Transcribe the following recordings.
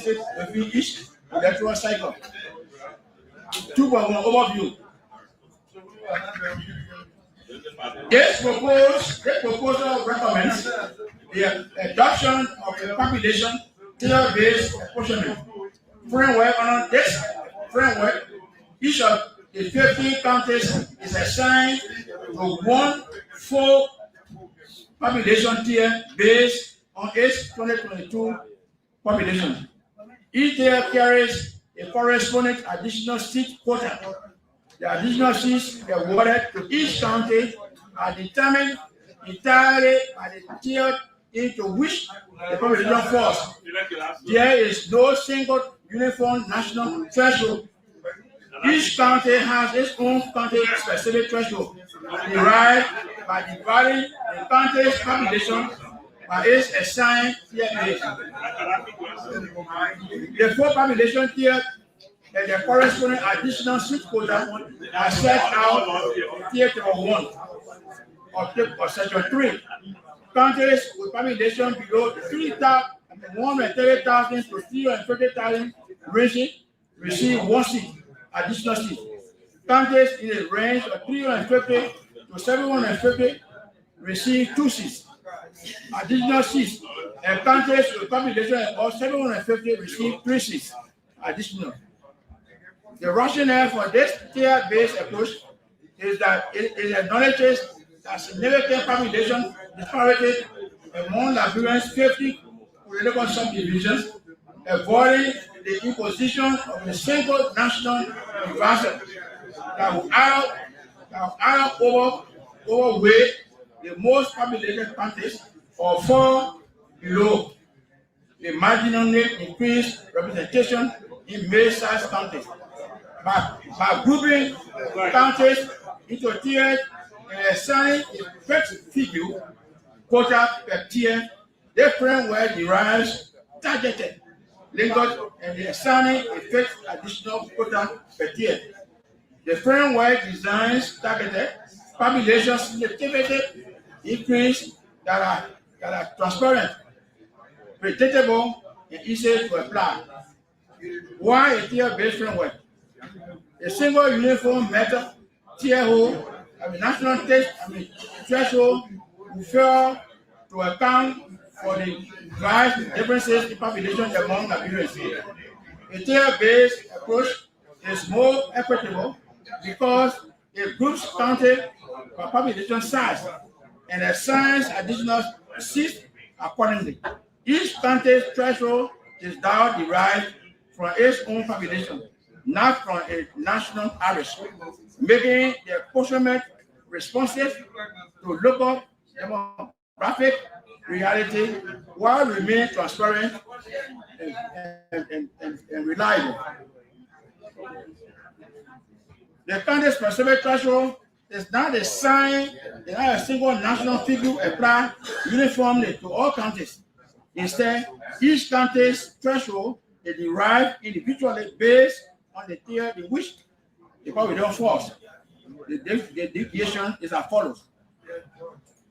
states within each electoral cycle. 2.1 overview. This proposal recommends the adoption of a population tier-based apportionment framework. On this framework, each of the 15 counties is assigned to one full population tier based on its 2022 population. Each tier carries a corresponding additional seat quota. The additional seats awarded to each county are determined entirely by the tier into which the population falls. There is no single uniform national threshold. Each county has its own county-specific threshold, derived by dividing the county's population by its assigned tier base. The full population tier and the corresponding additional seat quota are set out in Tier 1 or Section 3. Counties with population below 130,000 to 350,000 receive one seat, additional seat. Counties in the range of 350 to 750 receive 2 seats, additional seats, and counties with population of 750 receive 3 seats, additional. The rationale for this tier-based approach is that it acknowledges that significant population disparity among Liberia's 50 political subdivisions, avoiding the imposition of a single national divisor that will overweight the most populated counties or fall below the marginally increased representation in mid-sized counties. By grouping counties into tiers and assigning a fixed figure quota per tier, the framework derives targeted linkage and the assigning a fixed additional quota per tier. The framework designs targeted population sensitivity increase that are transparent, predictable, and easy to apply. Why a tier-based framework? A single uniform method tier national threshold will fail to account for the vast differences in population among Liberians. A tier-based approach is more equitable because it groups county by population size and assigns additional seats accordingly. Each county's threshold is now derived from its own population, not from a national average, making the apportionment responsive to local demographic reality while remaining transparent and reliable. The county-specific threshold is not a single national figure applied uniformly to all counties. Instead, each county's threshold is derived individually based on the tier in which the population falls. The deviation is as follows.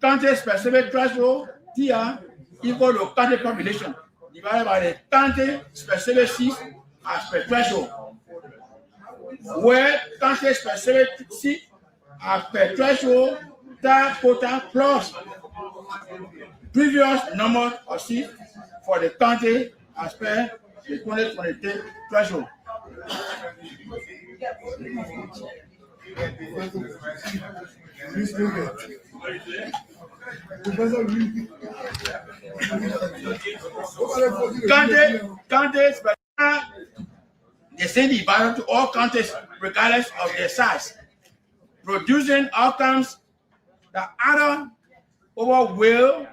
County-specific threshold tier equal to county population divided by the county-specific seats as per threshold, where county-specific seats as per threshold that quota plus previous number of seats for the county as per the 2023 threshold. Counties the same divided to all counties regardless of their size, producing outcomes that either overwhelm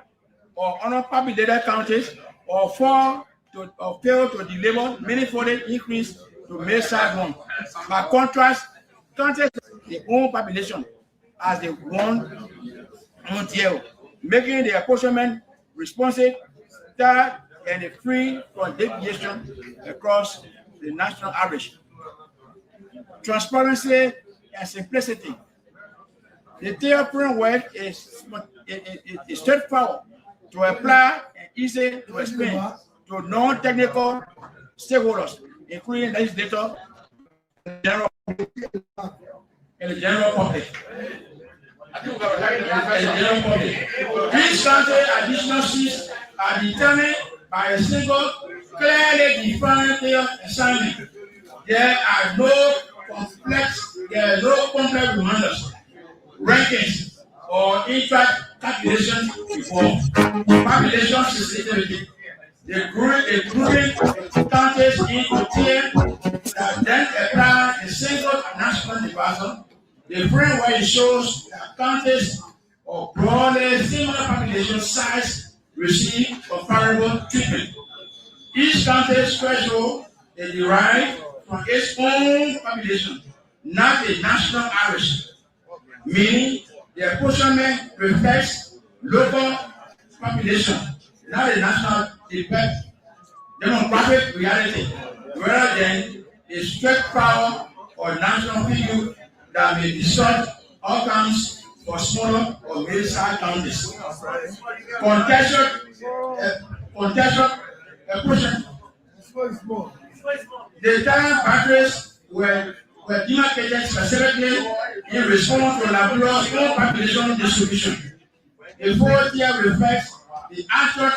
or underpopulated counties or fail to deliver meaningfully increase to mid-sized ones. By contrast, counties their own population as the one on tier, making the apportionment responsive, that and free from deviation across the national average. Transparency and simplicity. The tier framework is straightforward to apply and easy to explain to non-technical stakeholders, including legislators and the general public. Each country additional seats are determined by a single, clearly defined assignment. There are no complex reminders, rankings, or impact calculations before population sensitivity. The grouping countries into tiers that then apply a single national division. The framework shows that countries of broadly similar population size receive comparable treatment. Each country's threshold is derived from its own population, not a national average, meaning the apportionment reflects local population, not a national demographic reality, rather than a strict power or national figure that may distort outcomes for smaller or middle-sized counties. Contextual apportionment. The time boundaries were demarcated specifically in response to Labour's own population distribution. The fourth year reflects the actual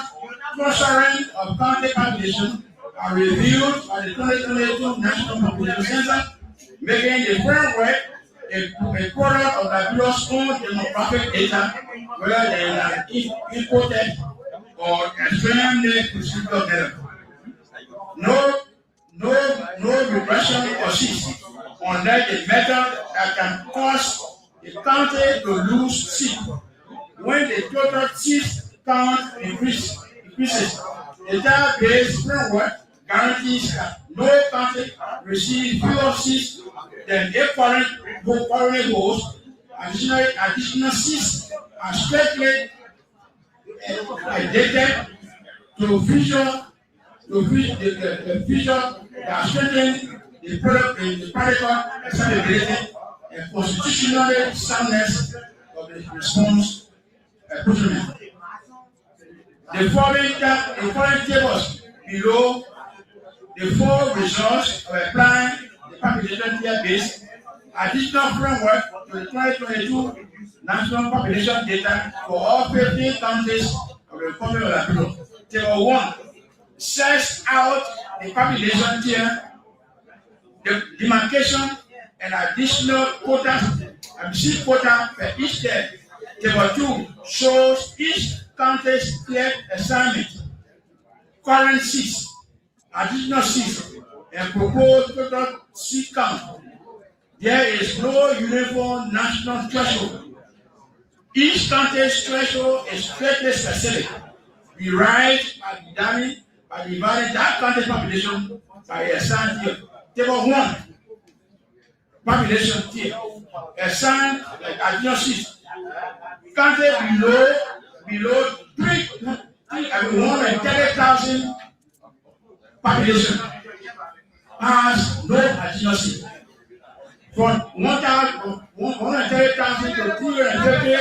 clustering of county population are reviewed by the 2022 National Population Center, making the framework a product of Labour's own demographic data rather than an imported or extremely prescriptive data. No regression persists unless the method that can cause the county to lose seat. When the total seat count increases, the database framework guarantees that no county receives fewer seats than it currently holds. Additional seats are strictly dated to feature that strengthen the practical acceptability and constitutional soundness of the response apportionment. The following tables below the four results of applying the population tier base additional framework to the 2022 national population data for all 15 counties of the Republic of Labrador. Table 1 sets out the population tier, the demarcation, and additional quotas, quota per each tier. Table 2 shows each county's tier assignment, current seats, additional seats, and proposed total seat count. There is no uniform national threshold. Each county's threshold is strictly specific, derived by dividing that county's population by a assigned tier. Table 1, population tier, assigned like additional seats. County below 130,000 population has no additional seats. From 130,000 to 350,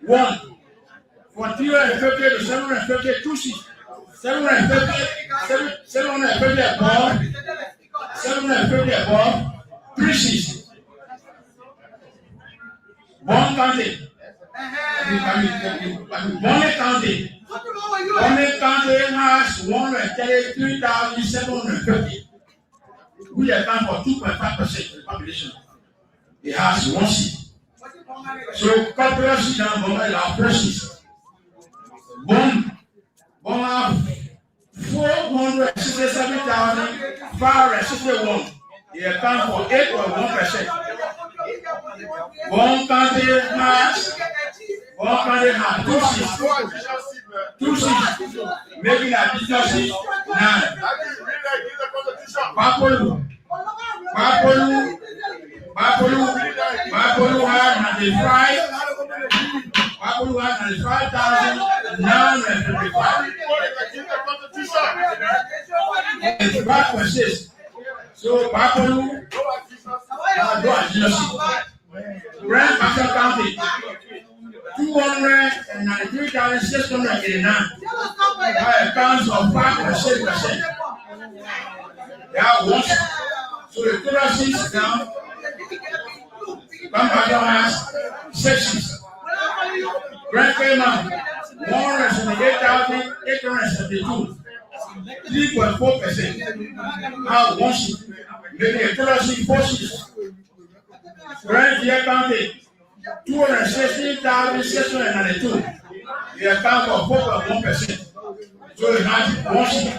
1. From 350 to 750, 2 seats. 750 above, 3 seats. One county. Bonnet County has 133,750. We account for 2.5% of the population. It has 1 seat. So, corporate seat and Bonnet are 4 seats. Bonnet have 467,561. They account for 8.1%. One country has 2 seats. 2 seats, making additional seats 9. Bapolu has 95,955. So Bapolu has no additional seats. Grand Baptist County 293,689. Accounts of 5.6%. They have one seat. So the total seats now, Bambado has 6 seats. Grand Cayman, 178,872, 3.4%. Have one seat. Maybe a total seat 4 seats. Grand Deer County, 216,692. They account for 4.1%. So it has one seat.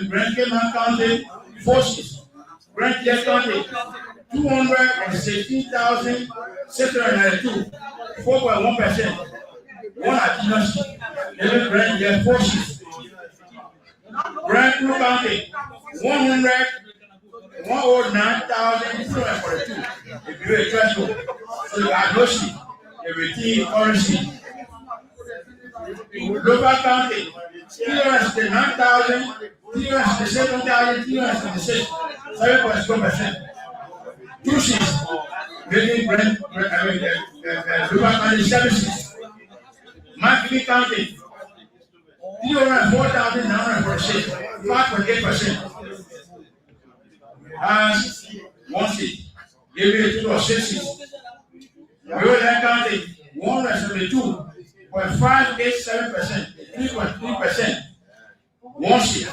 Grand Cayman County, 4 seats. Grand Deer County, 216,692, 4.1%. One additional seat. Grand Deer, 4 seats. Grand Blue County, 109,242. If you a threshold, so you have no seat. You retain currency. Local County, 309,367,326, 7.4%. 2 seats. Making local county 7 seats. Marketing County, 304,946, 5.8%. And 1 seat. Giving a total of 6 seats. Maryland County, 172.587%, 3.3%. 1 seat.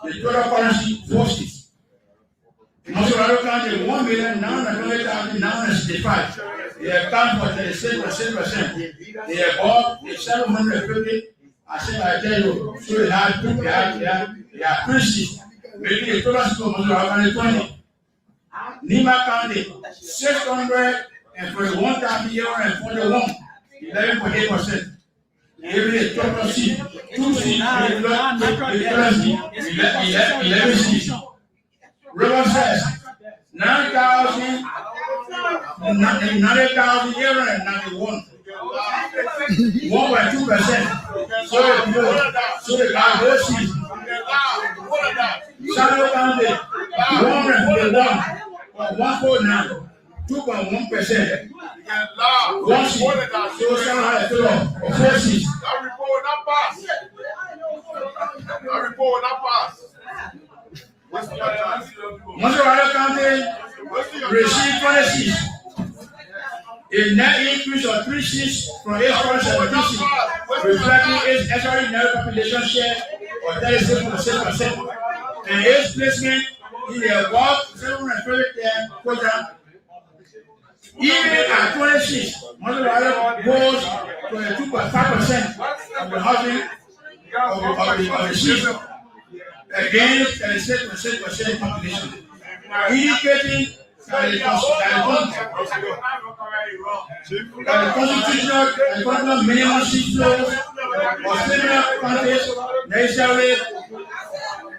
The total currency, 4 seats. Montserrat County, 1,920,965. They account for 36%. They are above the 750. I said, I tell you, so they have 3 seats. Making the total seat of Montserrat County 20. Nima County, 641,041, 11.8%. Every total seat, 2 seats, 11 seats. River says 9,891, 1.2%. So the those seats. Shadow County, 151.149, 2.1%. 1 seat. So Shadow had a total of 4 seats. That report not pass. Montserrat County received 20 seats. A net increase of 3 seats from 817 seats, reflecting its extraordinary population share of 36.6%, and its placement in the above 730 program. Even at 20 seats, Montserrat goes to a 2.5% of the housing of the seats, against 36% population, indicating that the constitutional minimum seat flows of similar countries necessarily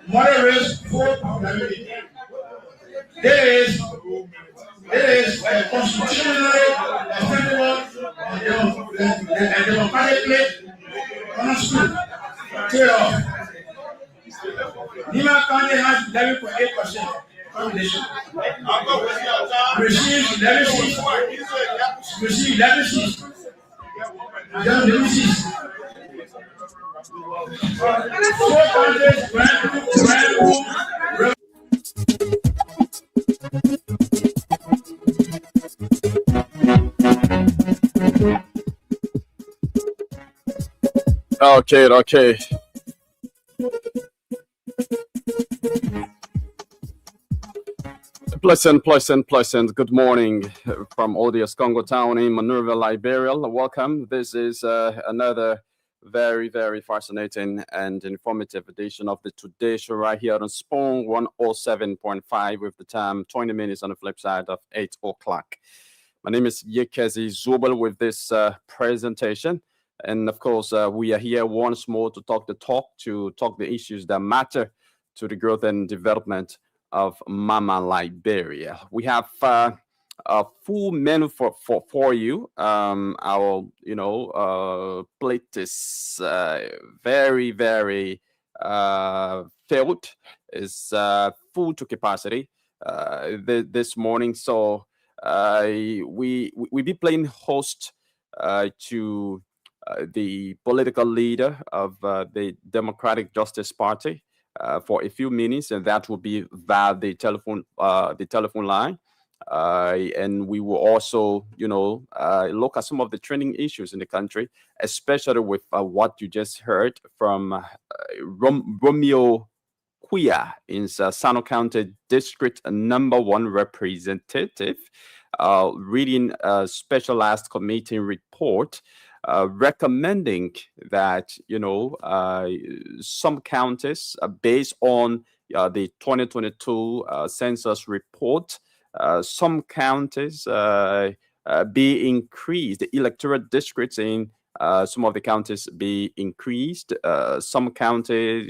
moderates vote popularity. There is a constitutionally acceptable and democratically understood trade-off. Nima County has 11.8% population. Receive 11 seats. Receive 11 seats. 11 seats. 4 counties, Grand Okay. Pleasant. Good morning from Odious Congo Town in Minerva, Liberia. Welcome. This is another very, very fascinating and informative edition of the Today Show right here on Spoon 107.5 with the time 20 minutes on the flip side of 8 o'clock. My name is Yekezi Zubel with this presentation. And of course, we are here once more to talk the issues that matter to the growth and development of Mama Liberia. We have a full menu for you. Our plate is very, very filled. Is full to capacity this morning. So we be playing host to the political leader of the Democratic Justice Party for a few minutes, and that will be via the telephone line. And we will also, look at some of the trending issues in the country, especially with what you just heard from Romeo Kuya in Sano County District number 1 representative, reading a specialized committee report recommending that some counties, based on the 2022 census report, some counties be increased. The electoral districts in some of the counties be increased. Some counties,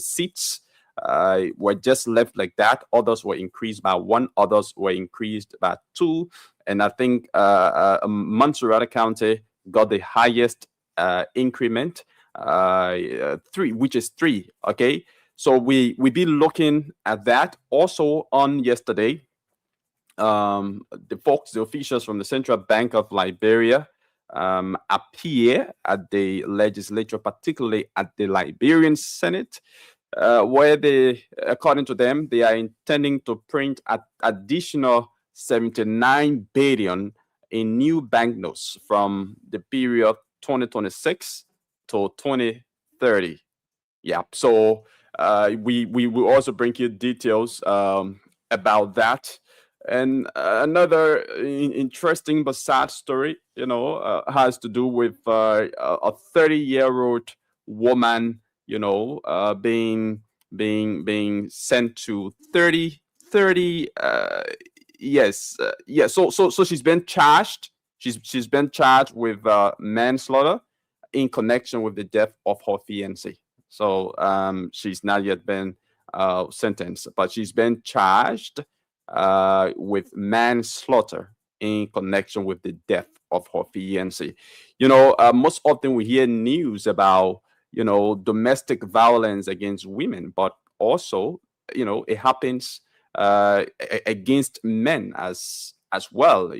seats were just left like that. Others were increased by 1. Others were increased by 2. And I think Montserrat County got the highest increment, 3, which is 3. Okay, so we be looking at that. Also on yesterday, the officials from the Central Bank of Liberia appear at the legislature, particularly at the Liberian Senate, where according to them, they are intending to print additional 79 billion in new banknotes from the period 2026 to 2030. Yeah, so we will also bring you details about that. And another interesting but sad story, has to do with a 30-year-old woman, being sent to 30. Yes, yeah. So she's been charged. She's been charged with manslaughter in connection with the death of her fiancé. So she's not yet been sentenced, but she's been charged with manslaughter in connection with the death of her fiancé. Most often we hear news about domestic violence against women, but also it happens against men as well.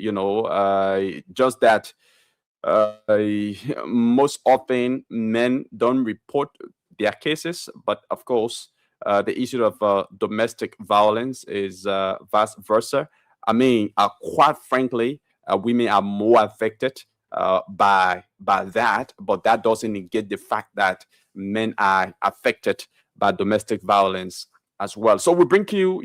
Just that most often men don't report their cases, but of course the issue of domestic violence is vice versa. I mean, quite frankly, women are more affected by that, but that doesn't negate the fact that men are affected by domestic violence as well. So we bring you,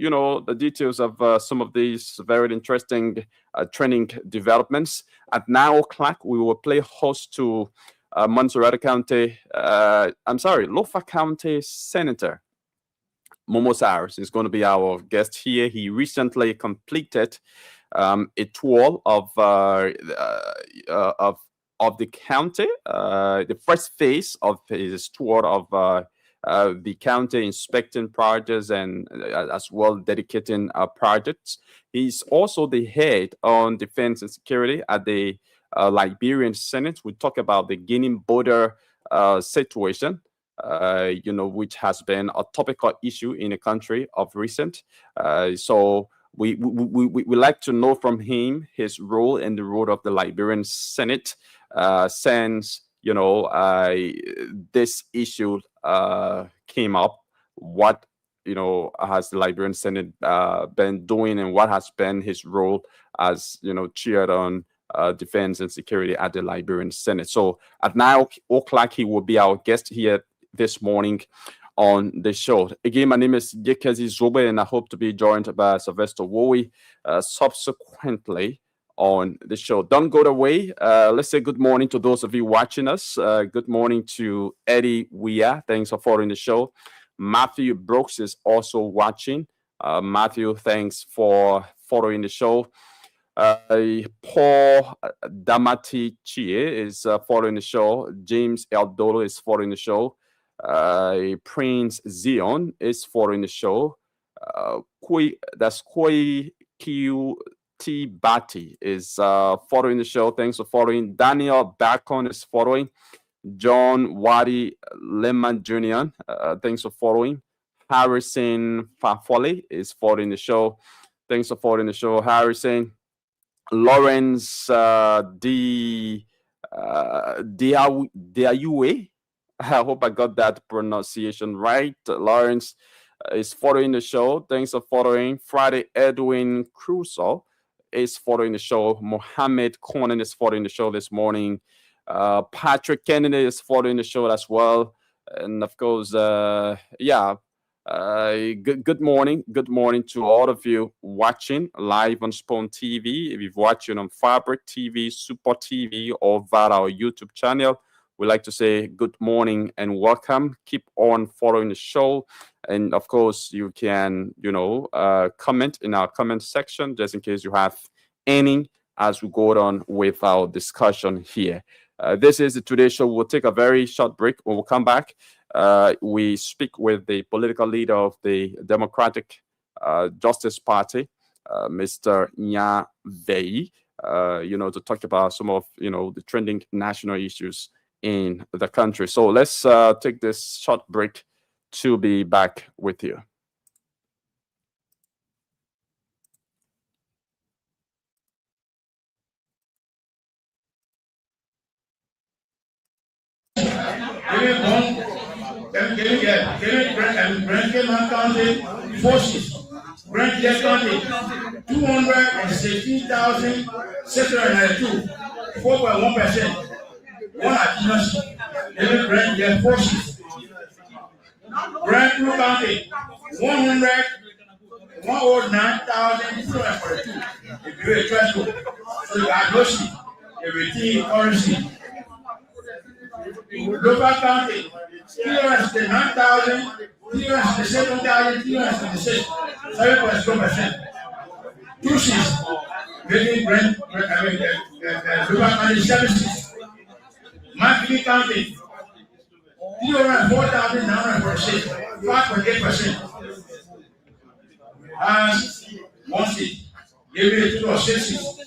the details of some of these very interesting trending developments. At 9 o'clock, we will play host to Montserrat County, Lofa County Senator Momo Cyrus is going to be our guest here. He recently completed a tour of the county, the first phase of his tour of the county, inspecting projects and as well dedicating projects. He's also the head on defense and security at the Liberian Senate. We talk about the Guinea border situation, which has been a topical issue in the country of recent. So we like to know from him his role and the role of the Liberian Senate since this issue came up. What has the Liberian Senate been doing, and what has been his role as chair on defense and security at the Liberian Senate? So at 9 o'clock, he will be our guest here this morning on the show. Again, my name is Yekezi Zobe, and I hope to be joined by Sylvester Wowie subsequently on the show. Don't go away. Let's say good morning to those of you watching us. Good morning to Eddie Weah. Thanks for following the show. Matthew Brooks is also watching. Matthew, thanks for following the show. Paul Damati Chie is following the show. James Eldolo is following the show. Prince Zion is following the show. Koi QT Bati is following the show. Thanks for following. Daniel Bacon is following. John Wadi Lemon Jr. Thanks for following. Harrison Fafoli is following the show. Thanks for following the show, Harrison. Lawrence D. Diayue. I hope I got that pronunciation right. Lawrence is following the show. Thanks for following. Friday Edwin Crusoe is following the show. Mohammed Conan is following the show this morning. Patrick Kennedy is following the show as well. And of course, good morning. Good morning to all of you watching live on Spawn TV. If you're watching on Fabric TV, Super TV, or via our YouTube channel, we'd like to say good morning and welcome. Keep on following the show. And of course, you can, comment in our comment section just in case you have any as we go on with our discussion here. This is the Today Show. We'll take a very short break. When we'll come back, we speak with the political leader of the Democratic Justice Party, Mr. Nya Vei, to talk about some of, the trending national issues in the country. So let's take this short break to be back with you. Brentman County forces. Brentman County 216,692, 4.1%. One addition. Brentman forces. Brentwood County 109,242. If you a threshold, so you are no sheet. Everything currency. Local County 309,307,326, 7.2%. Two seats, making local county services. Marketing County 304,946, 5.8%. And one seat, gave me a total of 6 seats.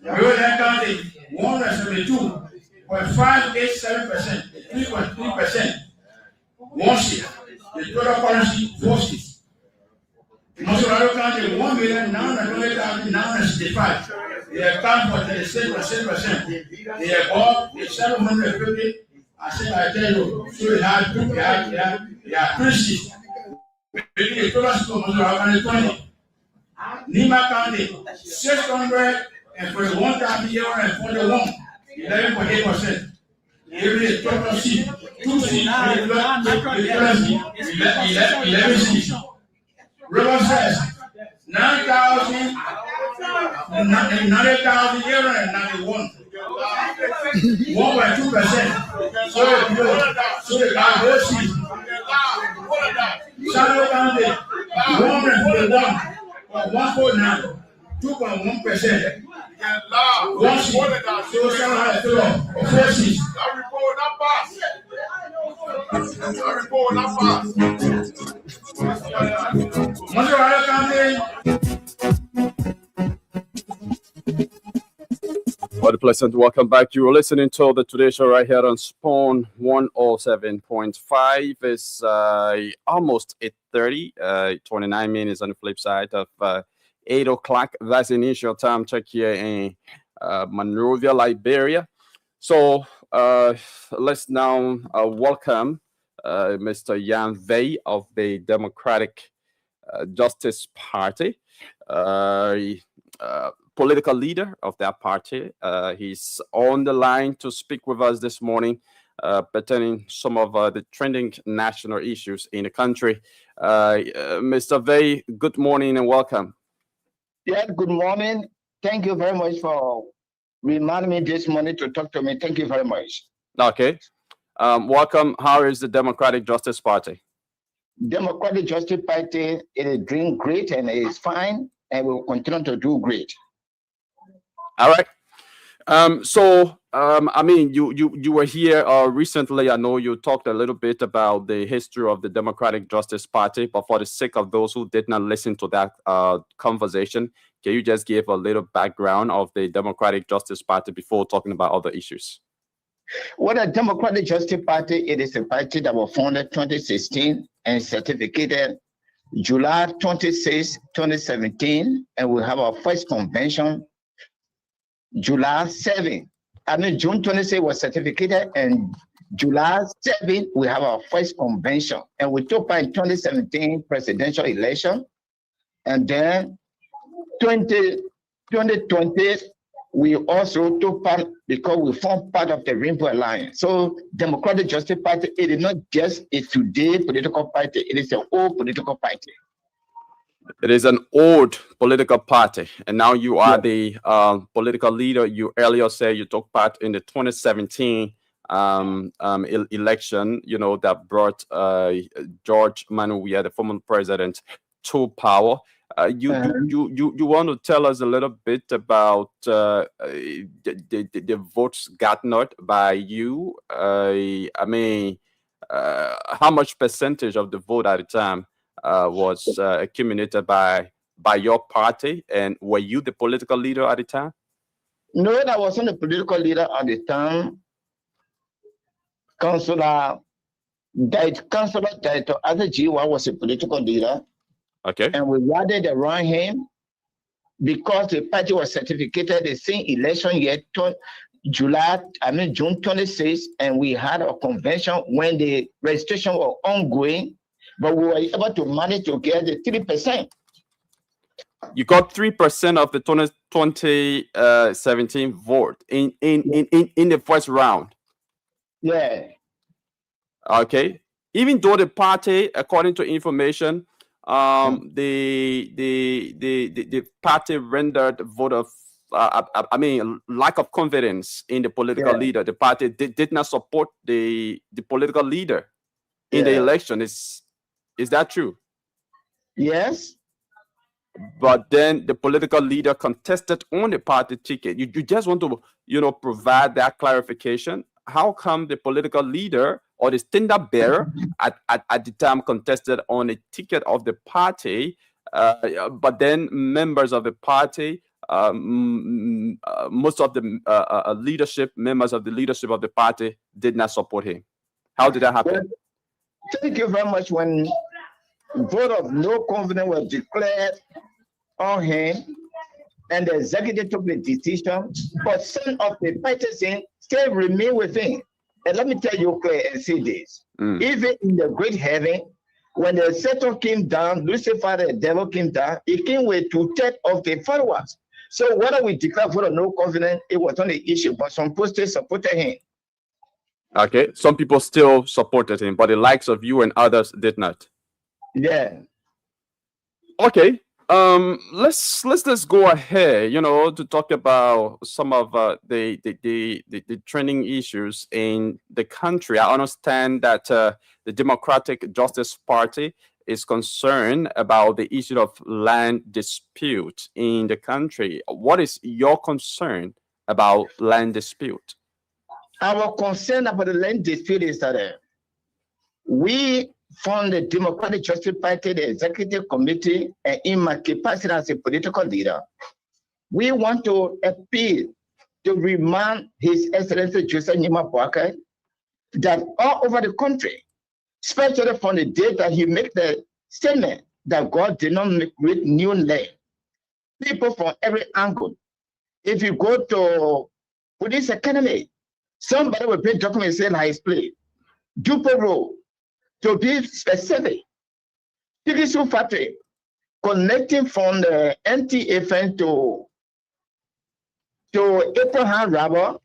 Maryland County 172.587%, 3.3%. One seat, the total currency 4 seats. Mossorado County 1,920,965. They account for 36%. They are all 750. I said, I tell you, so they have 3 seats. Making a total score of Mossorado County 20. Nima County 641,841, 11.8%. Every total seat, 2 seats, 11 seats. River says 9,891, 1.2%. So the Bible seat. Shadow County 141.149, 2.1%. One seat. So 704 seats. That report not pass. Mossorado County. What a pleasant welcome back. You are listening to the Today Show right here on Spawn 107.5. It's almost 8:30, 29 minutes on the flip side of 8 o'clock. That's the initial time check here in Monrovia, Liberia. So let's now welcome Mr. Nya Vei of the Democratic Justice Party, political leader of that party. He's on the line to speak with us this morning pertaining some of the trending national issues in the country. Mr. Vei, good morning and welcome. Yeah, good morning. Thank you very much for reminding me this morning to talk to me. Thank you very much. Okay. Welcome. How is the Democratic Justice Party? Democratic Justice Party is doing great and is fine and will continue to do great. All right. I mean, you were here recently. I know you talked a little bit about the history of the Democratic Justice Party, but for the sake of those who did not listen to that conversation, can you just give a little background of the Democratic Justice Party before talking about other issues? Well, the Democratic Justice Party, it is a party that was founded 2016 and certificated July 26, 2017, and we have our first convention July 7. June 26 was certificated, and July 7, we have our first convention. And we took part in 2017 presidential election. And then 2020, we also took part because we formed part of the Rainbow Alliance. So Democratic Justice Party, it is not just a today political party, it is an old political party. It is an old political party, and now you are the political leader. You earlier said you took part in the 2017 election, you know, that brought George Manuel, the former president, to power. You want to tell us a little bit about the votes garnered by you? I mean, how much percentage of the vote at the time was accumulated by your party, and were you the political leader at the time? No, I wasn't the political leader at the time. Councillor Daito Adejiwa was a political leader. Okay. And we rather around him because the party was certificated the same election year, June 26, and we had a convention when the registration was ongoing, but we were able to manage to get the 3%. You got 3% of the 2017 vote in the first round. Yeah. Okay. Even though the party, according to information, the party rendered vote of lack of confidence in the political leader. The party did not support the political leader in the election. Is that true? Yes. But then the political leader contested on the party ticket. You just want to, you know, provide that clarification. How come the political leader or the standard bearer at the time contested on a ticket of the party, but then members of the party, most of the members of the leadership of the party did not support him? How did that happen? Well, thank you very much. When vote of no confidence was declared on him, and the executive took the decision, but some of the partisans still remain with him. And let me tell you, Claire, and see this. Even in the great heaven, when the Satan came down, Lucifer, the devil came down, he came with 2/3 of the followers. So whether we declare vote of no confidence, it was not an issue, but some people still supported him. Okay, some people still supported him, but the likes of you and others did not. Yeah. Okay. Let's just go ahead, you know, to talk about some of the trending issues in the country. I understand that the Democratic Justice Party is concerned about the issue of land dispute in the country. What is your concern about land dispute? Our concern about the land dispute is that we from the Democratic Justice Party, the Executive Committee, and in my capacity as a political leader, we want to appeal to remind His Excellency Joseph Nima Boakai that all over the country, especially from the day that he made the statement that God did not create new land, people from every angle. If you go to Police Academy, somebody will bring documents saying how it's played. Dupo Road, to be specific, Tigisu Factory, connecting from the NTA fence to Abraham Rubber,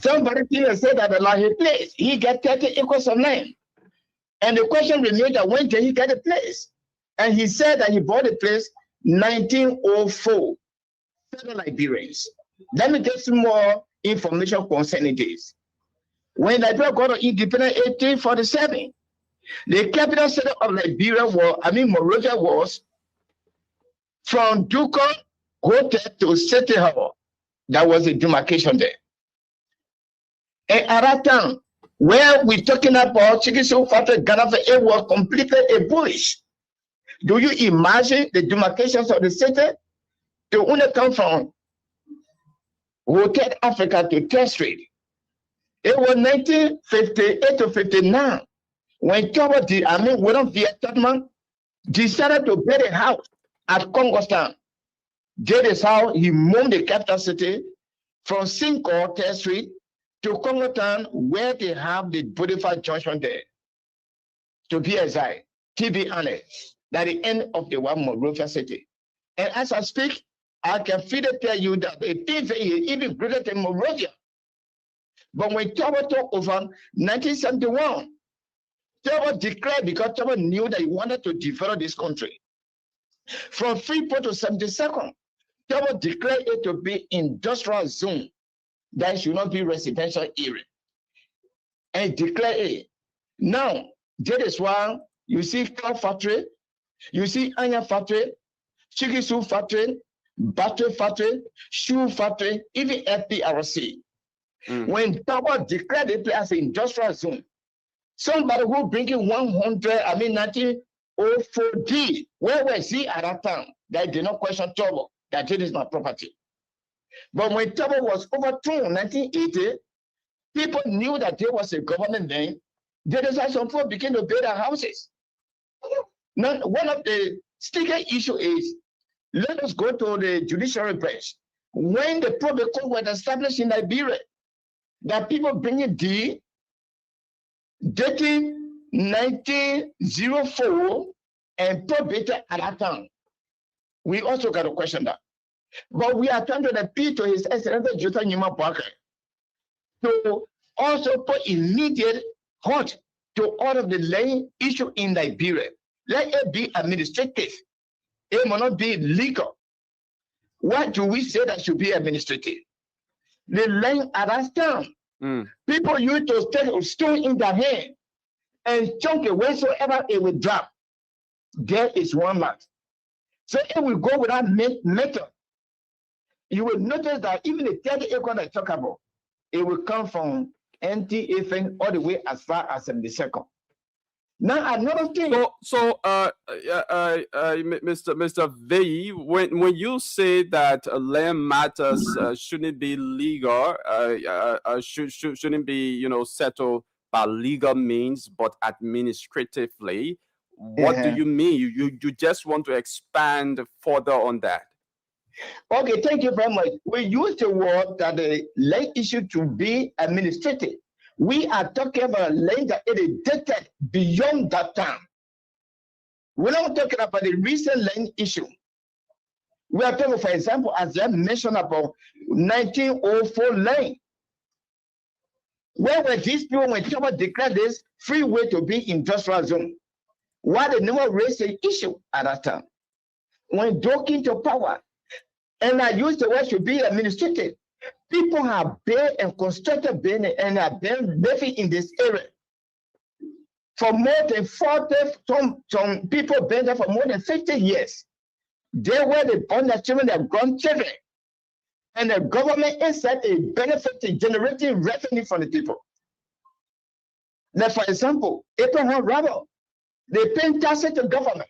somebody came and said that the law he place, he get 30 acres of land. And the question remained that when did he get the place? And he said that he bought the place 1904, fellow Liberians. Let me get some more information concerning this. When Liberia got independent in 1847, the capital city of Liberia Monrovia was from Duco Hotel to City Hall. That was the demarcation there. And at that time, where we're talking about Chikisu Factory, Ghana, it was completely a bush. Do you imagine the demarcations of the city? To only come from Hotel Africa to 10th Street. It was 1958 to 59 when William V. Tubman decided to build a house at Congostown. Did his house, he moved the capital city from Cinco 3rd Street to Congo Town, where they have the Boulevard Junction there, to PSI, TB Annex, at the end of the one Monrovia City. And as I speak, I can freely tell you that the PV is even greater than Monrovia. But when Tobo took over 1971, Tobo declared, because Tobo knew that he wanted to develop this country. From Freeport to 72nd, Tobo declared it to be industrial zone that should not be residential area. And declare it. Now, that is why you see car factory, you see onion factory, chikisu factory, battery factory, shoe factory, even FPRC. When Tobo declared it as an industrial zone, somebody who bringing 1904D, where was he at that time? They did not question Tobo, that it is my property. But when Tobo was overthrown in 1980, people knew that there was a government then. They decided some people began to build their houses. Now, one of the sticker issue is, let us go to the judiciary branch. When the probate court was established in Liberia, that people bringing D dating 1904 and probate at that time. We also got to question that. But we are trying to appeal to His Excellency Jota Nyuma Parker to also put immediate halt to all of the land issue in Liberia. Let it be administrative. It will not be legal. What do we say that should be administrative? The land at that time, people used to take a stone in their hand and chunk it wheresoever it would drop. There is one lot. So it will go without method. You will notice that even the 30 acres I talk about, it will come from NTFN all the way as far as the second. Now another thing. Mr. V, when you say that land matters shouldn't be legal, shouldn't be settled by legal means, but administratively, what do you mean? You just want to expand further on that? Okay, thank you very much. We use the word that the land issue to be administrative. We are talking about land that it is dated beyond that time. We're not talking about the recent land issue. We are talking, for example, as I mentioned about 1904 land. Where were these people when people declared this freeway to be industrial zone? Why they never raised the issue at that time? When talking to power, and I use the word should be administrative. People have built and constructed buildings and have been living in this area for more than 40. Some people been there for more than 50 years. They were the born their children, their grandchildren, and the government inside a benefit in generating revenue from the people. Now, for example, Abraham Rubber, they pay taxes to government.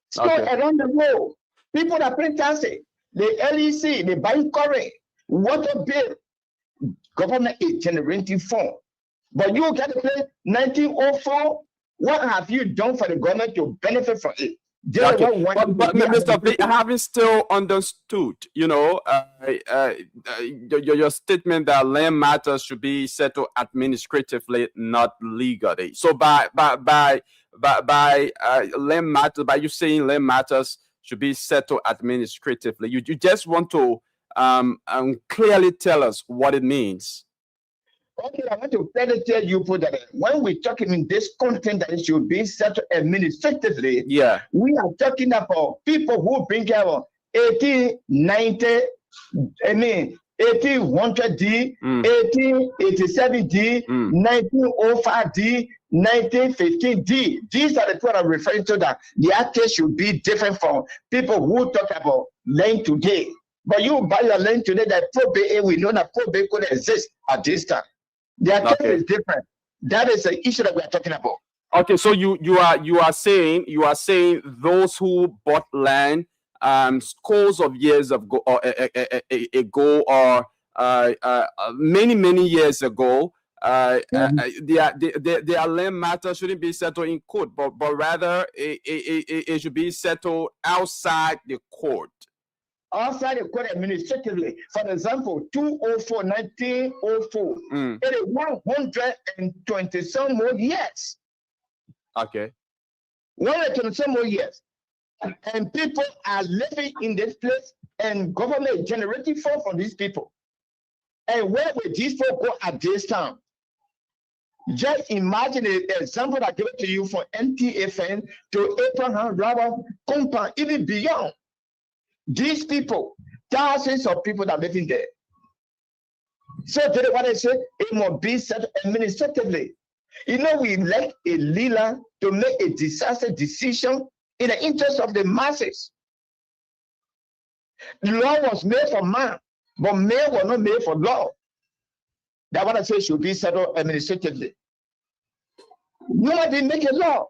So around the world, people that pay taxes. The LEC, the buying current, water bill, government is generating fund. But you got to pay 1904. What have you done for the government to benefit from it? But Mr. V, I haven't still understood, your statement that land matters should be settled administratively, not legally. So by land matters, by you saying land matters should be settled administratively, you just want to clearly tell us what it means. Okay, I want to clearly tell you that when we're talking in this content that it should be settled administratively, we are talking about people who bring out 1890, 1800D, 1887D, 1905D, 1915D. These are the people I'm referring to, that the actors should be different from people who talk about land today. But you buy your land today, that probate, we know that probate could exist at this time. The actor is different. That is the issue that we are talking about. Okay, so you are saying those who bought land scores of years ago or many years ago, their land matter shouldn't be settled in court, but rather it should be settled outside the court. outside the court administratively. For example, 204, 1904, it is 120 some more years. Okay. 120 some more years. And people are living in this place, and government is generating funds from these people. And where will these people go at this time? Just imagine the example I gave to you from MTFN to Abraham Rubber compound, even beyond. These people, thousands of people that are living there. So today, what I say, it must be set administratively. You know, we elect a leader to make a disaster decision in the interest of the masses. The law was made for man, but man was not made for law. That what I say should be settled administratively. Nobody make a law.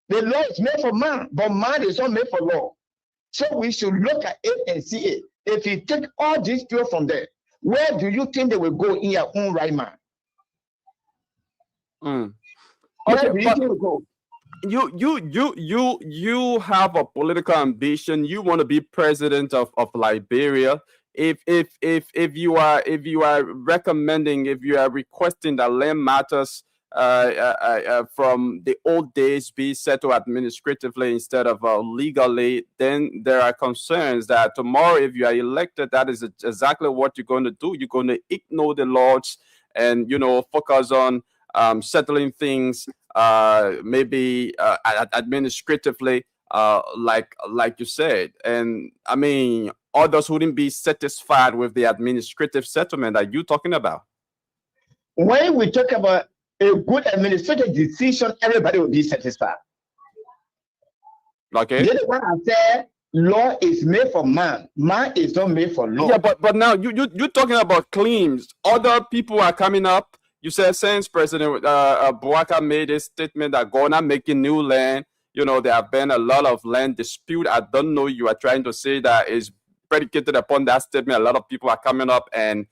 The law is made for man, but man is not made for law. So we should look at it and see it. If you take all these people from there, where do you think they will go in your own right mind? Okay, but you have a political ambition. You want to be president of Liberia. If you are recommending, if you are requesting that land matters from the old days be settled administratively instead of legally, then there are concerns that tomorrow, if you are elected, that is exactly what you're going to do. You're going to ignore the laws and, you know, focus on settling things maybe administratively, like you said. And I mean, others wouldn't be satisfied with the administrative settlement that you're talking about. When we talk about a good administrative decision, everybody will be satisfied. Okay. The other one I said, law is made for man. Man is not made for law. Yeah, but now you're talking about claims. Other people are coming up. You said since President Bouaka made a statement that Ghana making new land, you know, there have been a lot of land dispute. I don't know, you are trying to say that is predicated upon that statement. A lot of people are coming up and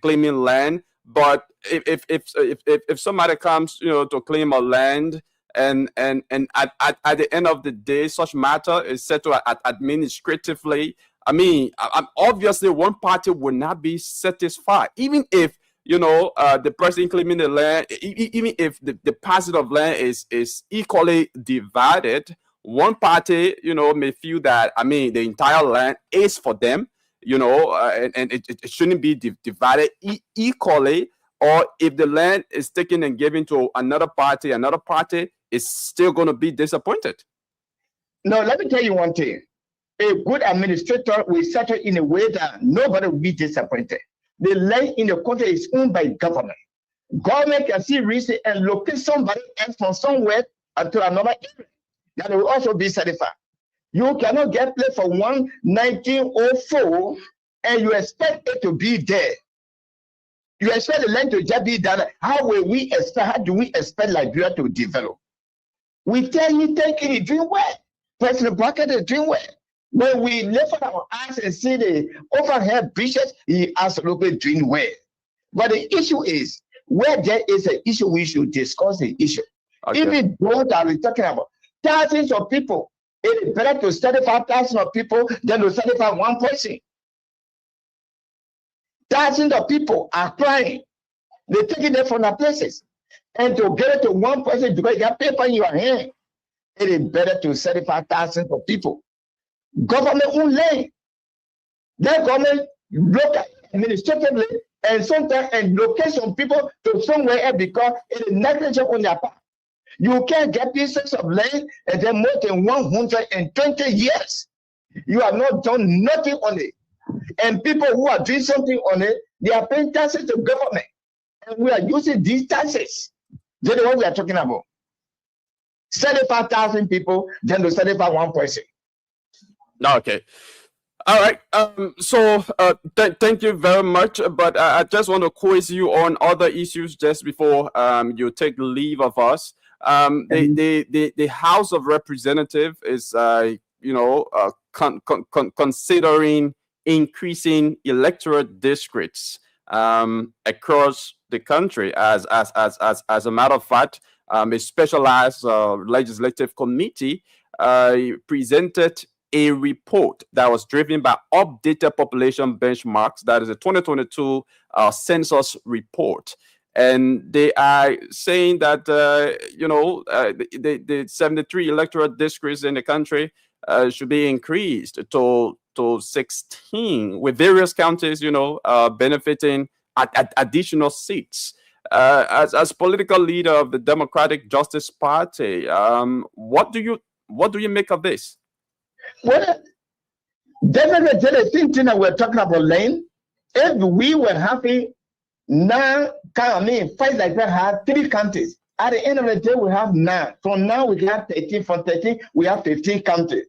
claiming land. But if somebody comes, you know, to claim a land and at the end of the day, such matter is settled administratively, I mean, obviously one party will not be satisfied, even if, you know, the person claiming the land, even if the parcel of land is equally divided, one party, you know, may feel that, I mean, the entire land is for them, you know, and it shouldn't be divided equally. Or if the land is taken and given to another party is still going to be disappointed. No, let me tell you one thing. A good administrator will settle in a way that nobody will be disappointed. The land in the country is owned by government. Government can see reason and locate somebody else from somewhere to another area that will also be satisfied. You cannot get place for 1904 and you expect it to be there. You expect the land to just be done. How do we expect Liberia to develop? We tell you, thinking you're doing well. President Bouaka is doing well. When we lift our eyes and see the overhead bridges, he absolutely doing well. But the issue is, where there is an issue, we should discuss the issue. Okay. Even those that we're talking about, thousands of people, it is better to satisfy thousands of people than to satisfy one person. Thousands of people are crying. They're taking them from their places. And to get it to one person because you got paper in your hand, it is better to satisfy thousands of people. Government own land. That government look at administratively and sometimes and locate some people to somewhere else because it is negligent on their part. You can't get pieces of land and then more than 120 years. You have not done nothing on it. And people who are doing something on it, they are paying taxes to government. And we are using these taxes. That's what we are talking about. 75,000 people, then to 71 person. Okay. All right. So thank you very much. But I just want to quiz you on other issues just before you take leave of us. The House of Representatives is, considering increasing electoral districts across the country. As a matter of fact, a specialized legislative committee presented a report that was driven by updated population benchmarks. That is a 2022 census report. And they are saying that, the 73 electoral districts in the country should be increased to 16, with various counties, benefiting additional seats. As political leader of the Democratic Justice Party, what do you make of this? Well, definitely the same thing that we're talking about, Lane. If we were happy now, five like that have 3 counties. At the end of the day, we have 9. From now, we have 13. From 13, we have 15 counties.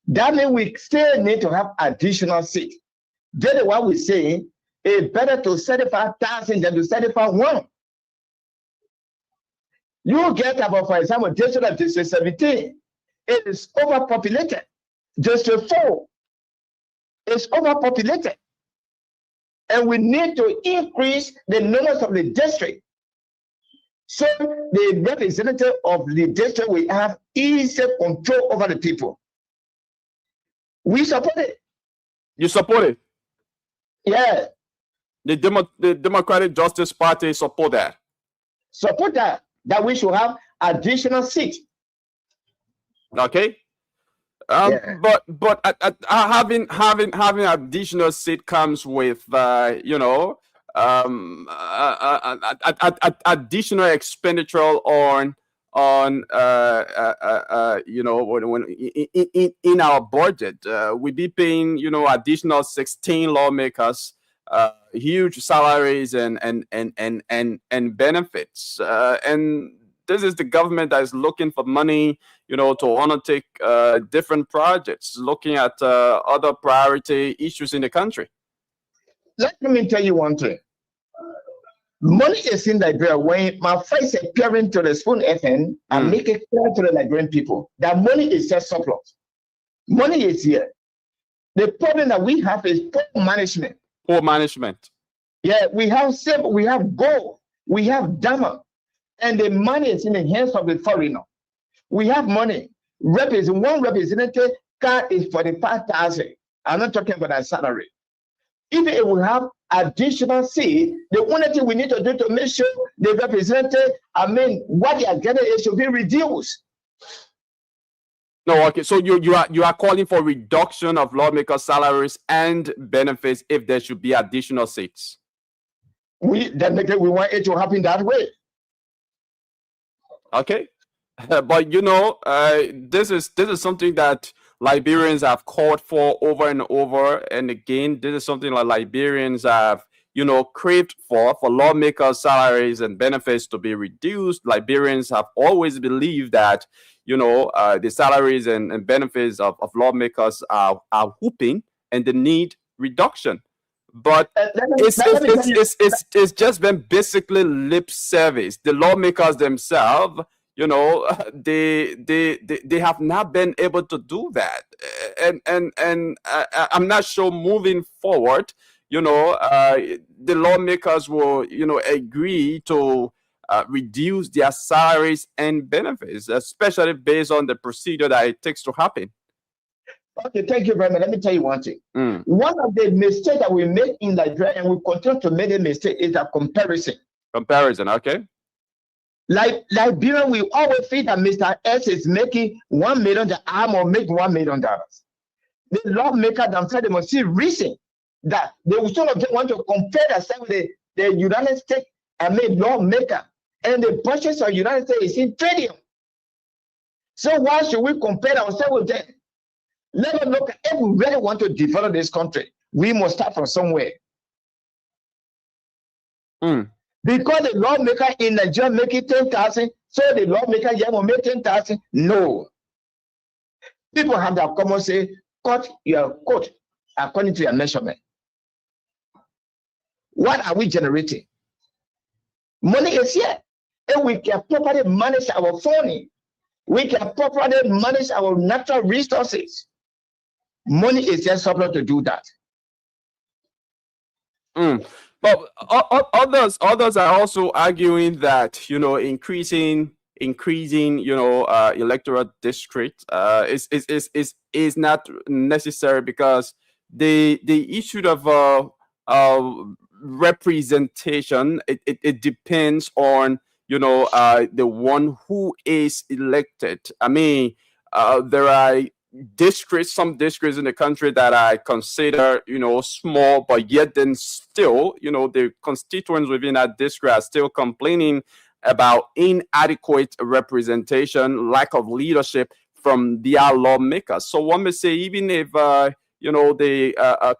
That means we still need to have additional seats. That is why we say it's better to certify 1,000 than to certify 1. You get about, for example, District of District 17. It is overpopulated. District 4 is overpopulated. And we need to increase the numbers of the district. So the representative of the district will have easy control over the people. We support it. You support it? Yeah. The Democratic Justice Party support that. Support that we should have additional seats. Okay. Yeah. But having additional seat comes with additional expenditure on when in our budget, we be paying additional 16 lawmakers huge salaries and benefits, and this is the government that is looking for money, to undertake different projects, looking at other priority issues in the country. Let me tell you one thing. Money is in Liberia. When my face appearing to the Spoon FM, I make it clear to the Liberian people that money is just surplus. Money is here. The problem that we have is poor management. Poor management. Yeah, we have silver, we have gold, we have diamond, and the money is in the hands of the foreigner. We have money. One representative car is 45,000. I'm not talking about that salary. Even if we have additional seat, the only thing we need to do to make sure the representative, what they are getting, it should be reduced. No, okay. So you are calling for reduction of lawmaker salaries and benefits if there should be additional seats. We want it to happen that way. Okay. But this is something that Liberians have called for over and over and again. This is something that Liberians have craved for lawmakers' salaries and benefits to be reduced. Liberians have always believed that the salaries and benefits of lawmakers are whooping and they need reduction. But it's just been basically lip service. The lawmakers themselves, they have not been able to do that, and I'm not sure moving forward, the lawmakers will agree to reduce their salaries and benefits, especially based on the procedure that it takes to happen. Okay, thank you very much. Let me tell you one thing. One of the mistakes that we make in Nigeria, and we continue to make a mistake, is a comparison. Comparison, okay. Like Liberia, we always feel that Mr. S is making $1 million, I will make $1 million. The lawmaker themselves, they must see reason that they will sort of want to compare themselves with the United States lawmaker, and the budget of the United States is in trillion. So why should we compare ourselves with them? Let us look at, if we really want to develop this country, we must start from somewhere. Because the lawmaker in Nigeria making 10,000, so the lawmaker here will make 10,000. No. People have their common say, cut your coat according to your measurement. What are we generating? Money is here. If we can properly manage our funding, we can properly manage our natural resources. Money is just supposed to do that. But others are also arguing that increasing increasing, electoral district is not necessary, because the issue of representation, it depends on the one who is elected. I mean, there are some districts in the country that I consider, small, but yet then still, the constituents within that district are still complaining about inadequate representation, lack of leadership from their lawmakers. So one may say, even if the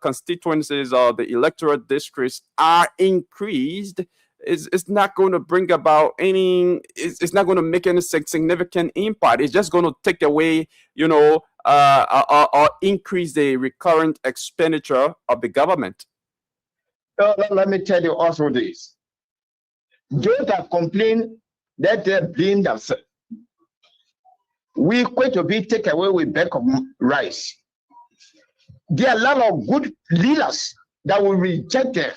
constituencies or the electoral districts are increased, it's not going to bring about any. It's not going to make any significant impact. It's just going to take away, or increase the recurrent expenditure of the government. Let me tell you also this. Those that complain that they blame themselves. We're going to be taken away with bag of rice. There are a lot of good leaders that will reject them.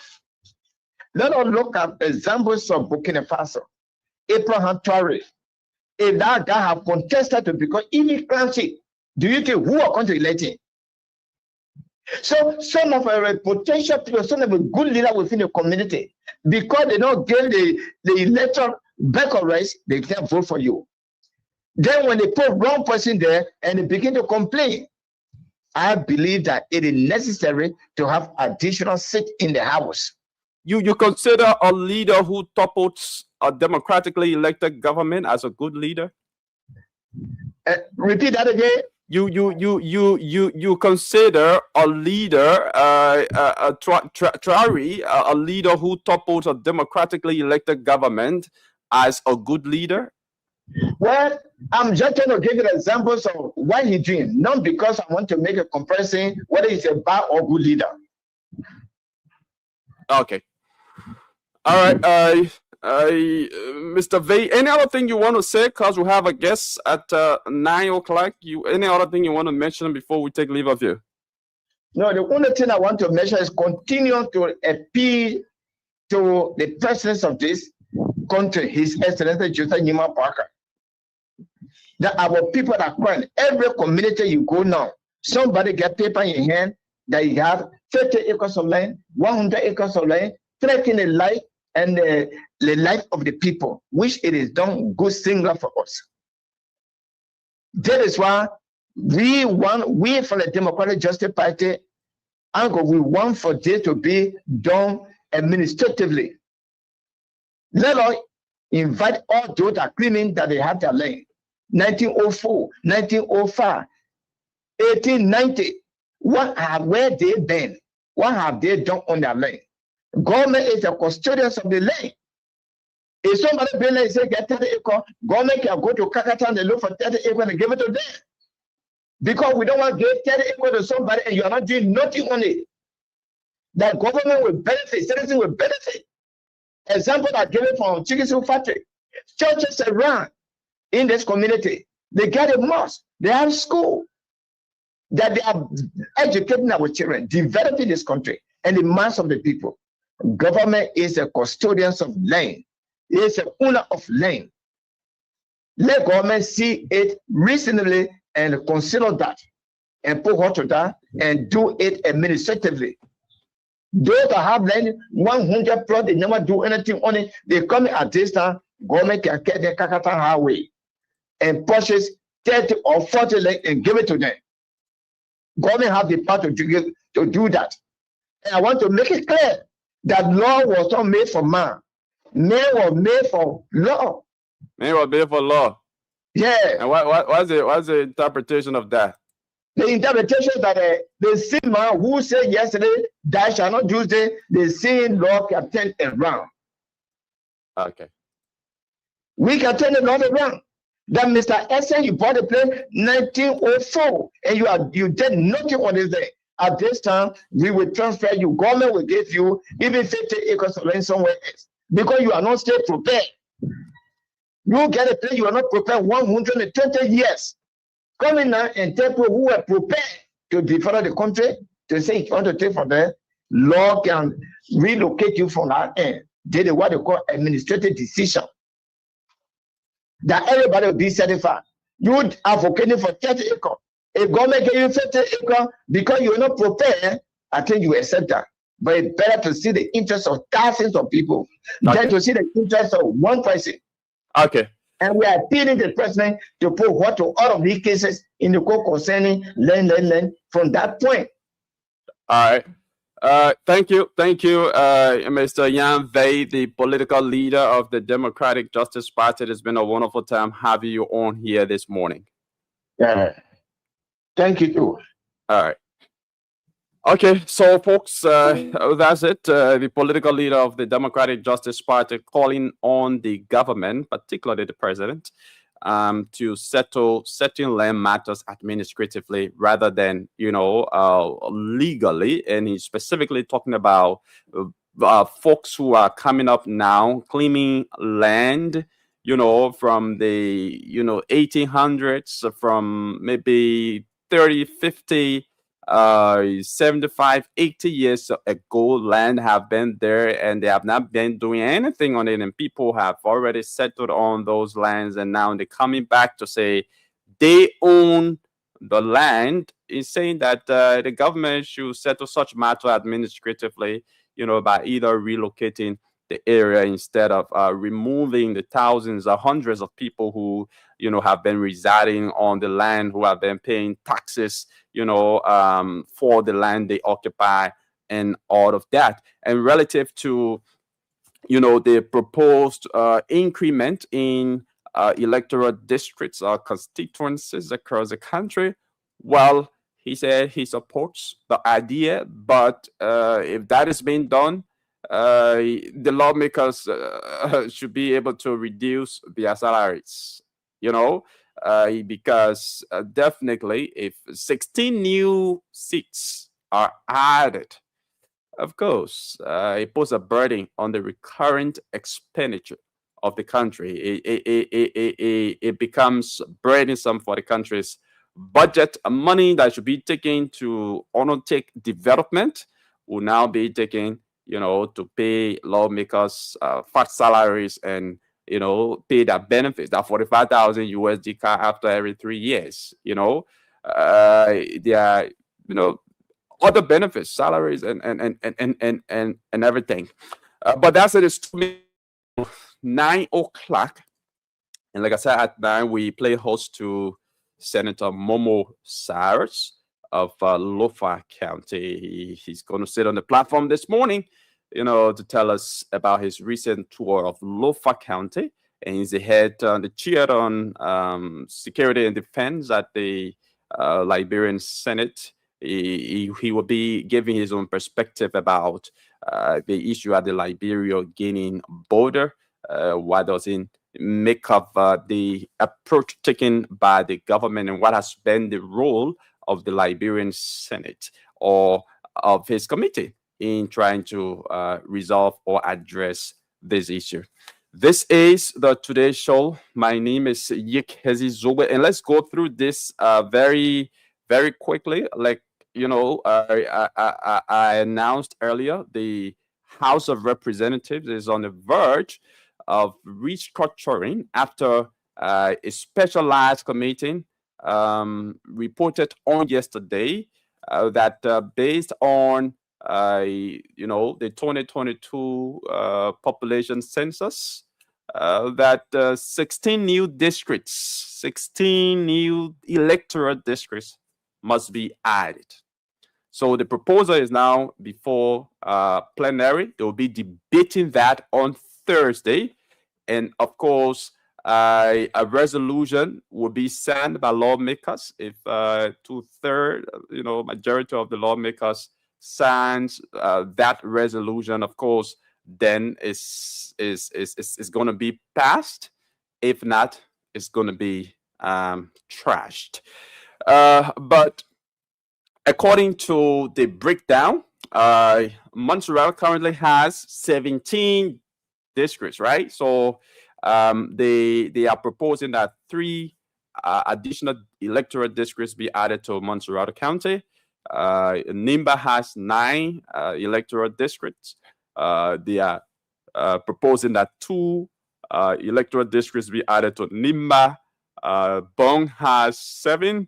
Let us look at examples of Burkina Faso. Abraham Traore, if that guy have contested to become immigrancy, do you think who are going to elect him? So some of our potential people, some of a good leader within the community, because they don't get the electoral back of rice, they can't vote for you. Then when they put wrong person there and they begin to complain, I believe that it is necessary to have additional seat in the house. You consider a leader who topples a democratically elected government as a good leader? Repeat that again. You consider a leader, Traore, a leader who topples a democratically elected government as a good leader? Well, I'm just going to give you examples of what he's doing, not because I want to make a comparison whether he's a bad or good leader. Okay. All right. Mr. V, any other thing you want to say? Because we have a guest at 9 o'clock. Any other thing you want to mention before we take leave of you? No, the only thing I want to mention is continue to appeal to the president of this country, His Excellency Joseph Nima Parker, that our people are crying. Every community you go now, somebody get paper in your hand that you have 30 acres of land, 100 acres of land, threatening the life and the life of the people, which it is done good singular for us. That is why we from the Democratic Justice Party, we want for this to be done administratively. Let us invite all those that are claiming that they have their land. 1904, 1905, 1890. Where they been? What have they done on their land? Government is the custodians of the land. If somebody build land and say get 30 acres, government can go to Kakatan and look for 30 acres and give it to them. Because we don't want to give 30 acres to somebody and you are not doing nothing on it. That government will benefit, citizens will benefit. Example I give it from Chikisu factory. Churches around in this community, they get a mosque, they have school, that they are educating our children, developing this country and the mass of the people. Government is a custodian of land. It is an owner of land. Let government see it reasonably and consider that and put water to that and do it administratively. Those that have land 100 plus, they never do anything on it. They come at this time, government can get the Kakatan highway and purchase 30 or 40 land and give it to them. Government have the power to do that. And I want to make it clear that law was not made for man. Man was made for law. Man was made for law. Yeah. And what's the interpretation of that? The interpretation that the same man who said yesterday that shall not do the same law can turn around. Okay. We can turn the law around. That Mr. Essen, you bought the plane 1904 and you did nothing on this day. At this time, we will transfer you. Government will give you even 50 acres of land somewhere else because you are not still prepared. You get a place, you are not prepared 120 years. Coming now and tell people who are prepared to develop the country to say if you want to take from there, law can relocate you from that end. They do what they call administrative decision. that everybody will be satisfied. You would advocating for 30 acres. If government give you 50 acres because you're not prepared, I think you accept that. But it's better to see the interest of thousands of people than to see the interest of one person. Okay. And we are appealing to the president to put what to all of these cases in the court concerning land from that point. All right. Thank you, Mr. Yan Vei, the political leader of the Democratic Justice Party. It's been a wonderful time having you on here this morning. Thank you too. All right. Okay, so folks, that's it. The political leader of the Democratic Justice Party calling on the government, particularly the president, to settle certain land matters administratively rather than, legally. And he's specifically talking about folks who are coming up now claiming land, from the, 1800s, from maybe 30, 50, 75, 80 years ago. Land have been there and they have not been doing anything on it, and people have already settled on those lands, and now they're coming back to say they own the land. Is saying that the government should settle such matter administratively, by either relocating the area instead of removing the thousands or hundreds of people who have been residing on the land, who have been paying taxes for the land they occupy and all of that. And relative to the proposed increment in electoral districts or constituencies across the country, well, he said he supports the idea, but if that is being done, the lawmakers should be able to reduce their salaries, because definitely if 16 new seats are added, of course, it puts a burden on the recurrent expenditure of the country. It becomes burdensome for the country's budget. Money that should be taken to undertake development will now be taken to pay lawmakers fat salaries and pay their benefits, that 45,000 USD car after every 3 years. There are other benefits, salaries, and everything. But that's it. It's 9 o'clock, and like I said, at 9 we play host to Senator Momo Cyrus of Lofa County. He's going to sit on the platform this morning, to tell us about his recent tour of Lofa County. And he's the chair on security and defense at the Liberian Senate. He will be giving his own perspective about the issue at the Liberia-Guinea border. What does it make of the approach taken by the government, and what has been the role of the Liberian Senate or of his committee in trying to resolve or address this issue. This is the Today Show. My name is Yik Hezi Zobe, and let's go through this very, very quickly. Like, I announced earlier, the House of Representatives is on the verge of restructuring after a specialized committee reported on yesterday that based on the 2022 population census, that 16 new districts, 16 new electoral districts must be added. So the proposal is now before plenary. They will be debating that on Thursday. And of course, a resolution will be signed by lawmakers. If 2/3, majority of the lawmakers signs that resolution, of course, then is going to be passed. If not, it's going to be trashed. But according to the breakdown, Montreal currently has 17 districts, right? So they are proposing that 3 additional electoral districts be added to Montreal County. Nimba has 9 electoral districts. They are proposing that 2 electoral districts be added to Nimba. Bong has 7.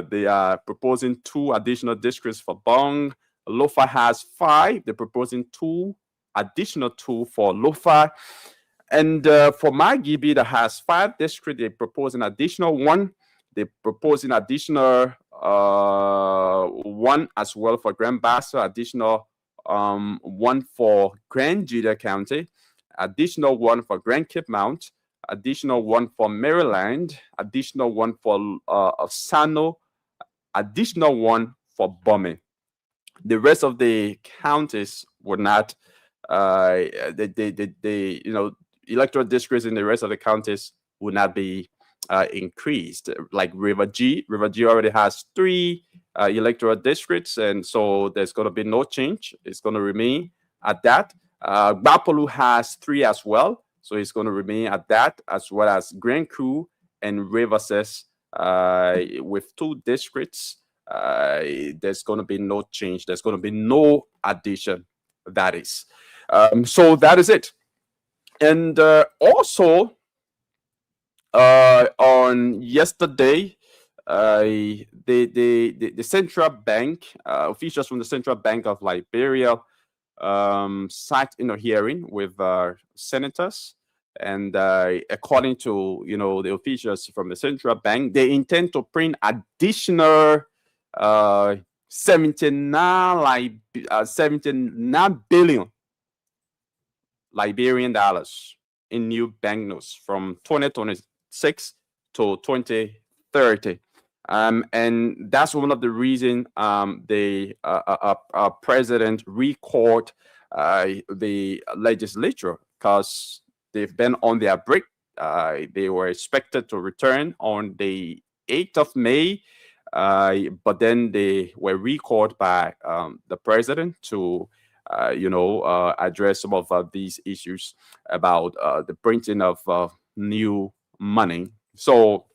They are proposing 2 additional districts for Bong. Lofa has 5. They're proposing 2 additional 2 for Lofa. And for Magibi, that has 5 districts, they propose an additional 1. They propose an additional 1 as well for Grand Bassa, additional 1 for Grand Juda County, additional 1 for Grand Cape Mount, additional 1 for Maryland, additional 1 for Sano, additional 1 for Bome. The rest of the counties would not, electoral districts in the rest of the counties would not be increased. Like River G already has 3 electoral districts, and so there's going to be no change. It's going to remain at that. Bapolu has 3 as well, so it's going to remain at that, as well as Grand Cru and Riverses with 2 districts. There's going to be no change. There's going to be no addition. That is. So that is it. And also, on yesterday, the central bank, officials from the Central Bank of Liberia sat in a hearing with senators. And according to the officials from the central bank, they intend to print additional 79 billion Liberian dollars in new banknotes from 2026 to 2030. And that's one of the reasons the president recalled the legislature, because they've been on their break. They were expected to return on the 8th of May, but then they were recalled by the president to address some of these issues about the printing of new money. So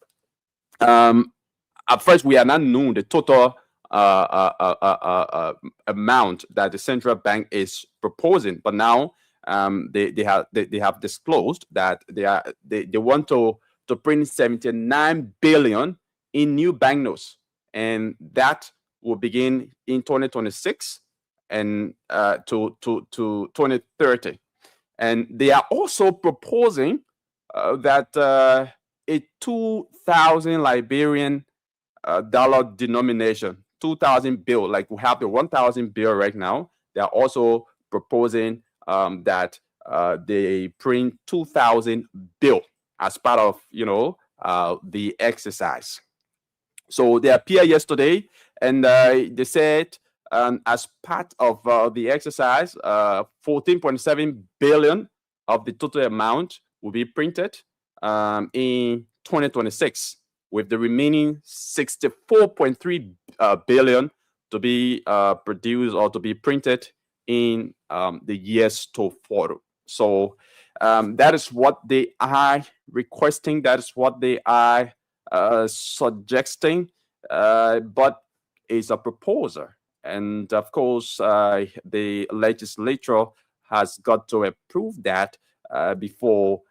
at first, we are not known the total amount that the central bank is proposing, but now they have disclosed that they want to print 79 billion in new banknotes, and that will begin in 2026 and to 2030. And they are also proposing that a 2,000 Liberian dollar denomination, 2,000 bill, like we have the 1,000 bill right now. They are also proposing that they print 2,000 bill as part of the exercise. So they appeared yesterday, and they said as part of the exercise, 14.7 billion of the total amount will be printed in 2026, with the remaining 64.3 billion to be produced or to be printed in the years to follow. So that is what they are requesting. That is what they are suggesting, but it's a proposal. And of course, the legislature has got to approve that before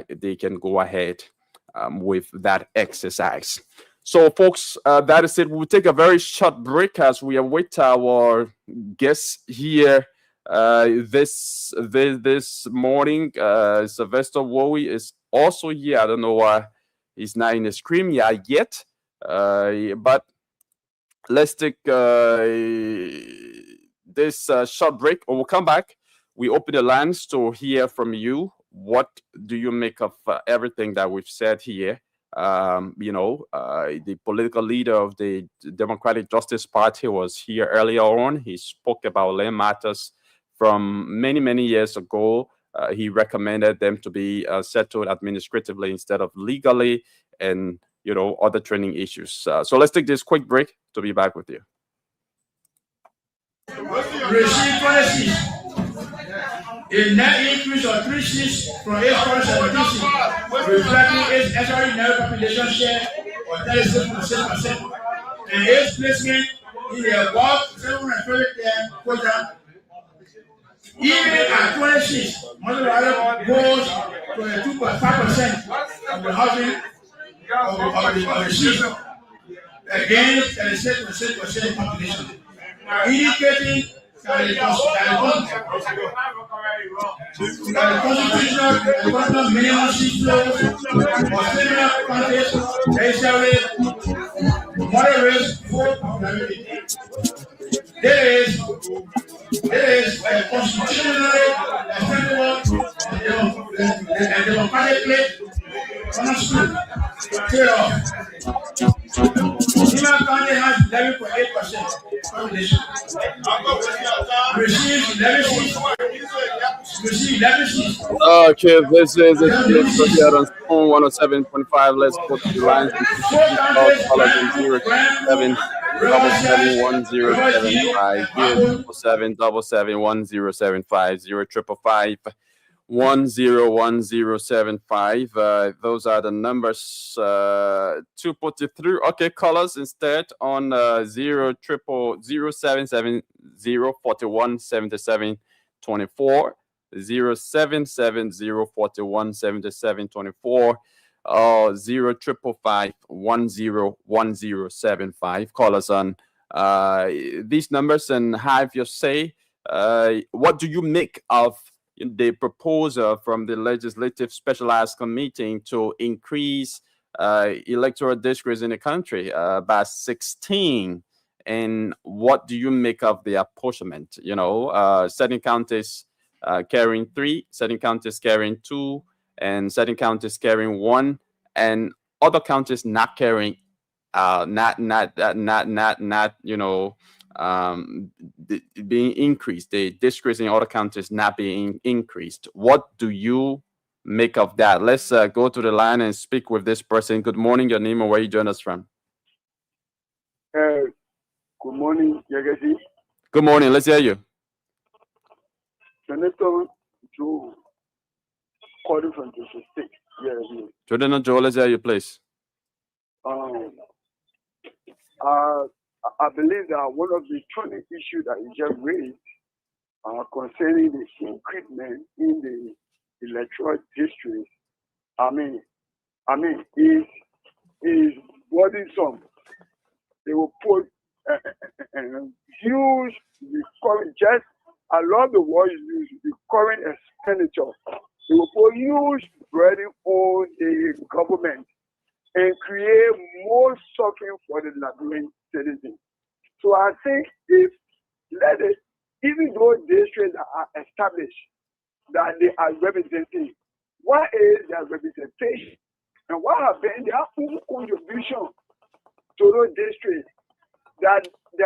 they can go ahead with that exercise. So, folks, that is it. We'll take a very short break as we await our guests here this morning. Sylvester Wowie is also here. I don't know why he's not in the screen yet, but let's take this short break. When we come back, we open the lines to hear from you. What do you make of everything that we've said here? The political leader of the Democratic Justice Party was here earlier on. He spoke about land matters from many, many years ago. He recommended them to be settled administratively instead of legally, and other training issues. So let's take this quick break to be back with you. Regime policies. A net increase of 3 seats from 8.17 seats, reflecting its extraordinary population share of 36.6%, and its placement in the above 720 program Even at 26, Monterey goes to a 2.5% of the housing of the seat against 36% population, indicating that the constitutional minimum seat flows for similar countries necessarily moderates vote popularity. There is a constitutionally acceptable and democratically understood trade-off. Lima County has 11.8% population. Receives 11 seats. Okay, this is it here on Spoon 107.5. Let's go to the lines and pick up these calls. Call us on 077 771 075 077 771 1075. Those are the numbers to put you through. Okay, call us instead on 0770 41 77 24. 0770 41 77 24 or 0555 101075. Call us on these numbers and have your say. What do you make of the proposal from the Legislative Specialized Committee to increase electoral districts in the country by 16? And what do you make of the apportionment? You know, certain counties carrying 3, certain counties carrying 2, and certain counties carrying 1, and other counties not carrying, being increased. The districts in other counties not being increased. What do you make of that? Let's go to the line and speak with this person. Good morning. Your name and where you join us from? Good morning, Yagasi. Good morning. Let's hear you. Senator Joe, calling from the state. Yeah. Jordan Joe, let's hear you, please. I believe that one of the trending issues that you just raised concerning the increment in the electoral district, is worrisome. They will put huge recurring, just along the word use the current expenditure. They will put huge burden on the government and create more suffering for the Liberian citizens. So I think even though districts are established, that they are representing, what is their representation? And what have been their own contribution to those districts that they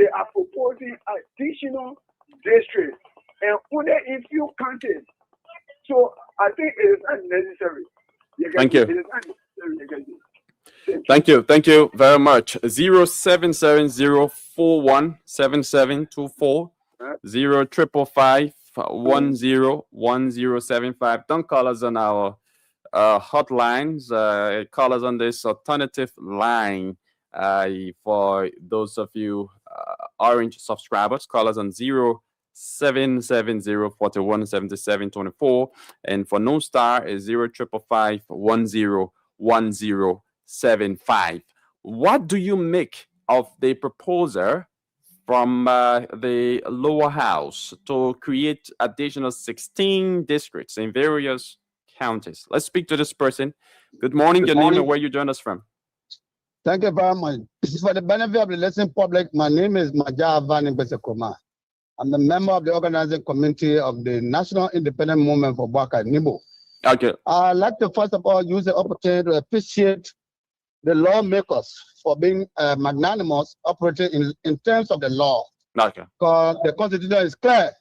are proposing additional districts and only in few counties. So I think it is unnecessary. Thank you. Thank you very much. 0770417724 0555 101075. Don't call us on our hotlines. Call us on this alternative line. For those of you Orange subscribers, call us on 0770417724, and for No Star is 0555 101075. What do you make of the proposal from the lower house to create additional 16 districts in various counties? Let's speak to this person. Good morning. Your name and where you join us from? Thank you very much. For the benefit of the listening public, my name is Maja Vani Besekoma. I'm a member of the organizing committee of the National Independent Movement for Baka Nibo. Okay. I'd like to first of all use the opportunity to appreciate the lawmakers for being magnanimous operating in terms of the law. Okay. Because the constitution is clear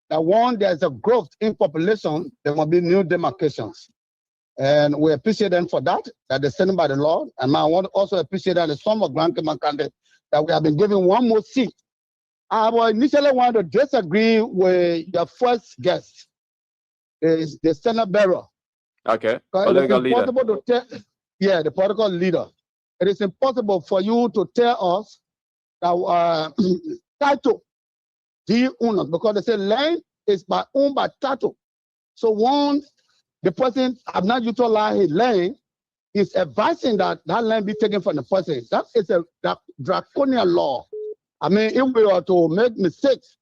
that when there's a growth in population, there will be new demarcations. And we appreciate them for that they're standing by the law. And I want to also appreciate that the some of Grand candidate that we have been given one more seat. I will initially want to disagree with your first guest, is the Senate bearer. Okay. Political leader. The political leader. It is impossible for you to tell us that title the owners, because they say land is owned by title. So once the person have not utilized his land, is advising that that land be taken from the person. That is a draconian law. I mean, if we were to make mistakes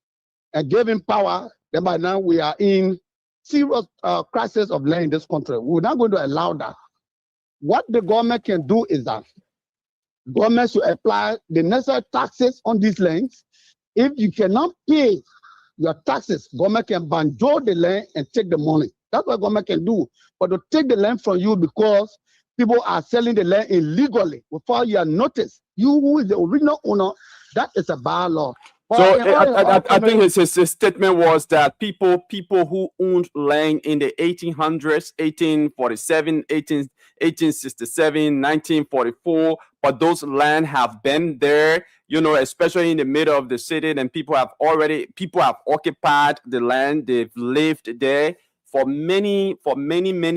and give him power, then by now we are in serious crisis of land in this country. We're not going to allow that. What the government can do is that government should apply the necessary taxes on these lands. If you cannot pay your taxes, government can banjo the land and take the money. That's what government can do. But to take the land from you because people are selling the land illegally without your notice, you who is the original owner, that is a bad law. So I think his statement was that people who owned land in the 1800s, 1847, 1867, 1944, but those land have been there, you know, especially in the middle of the city, and people have occupied the land. They've lived there for many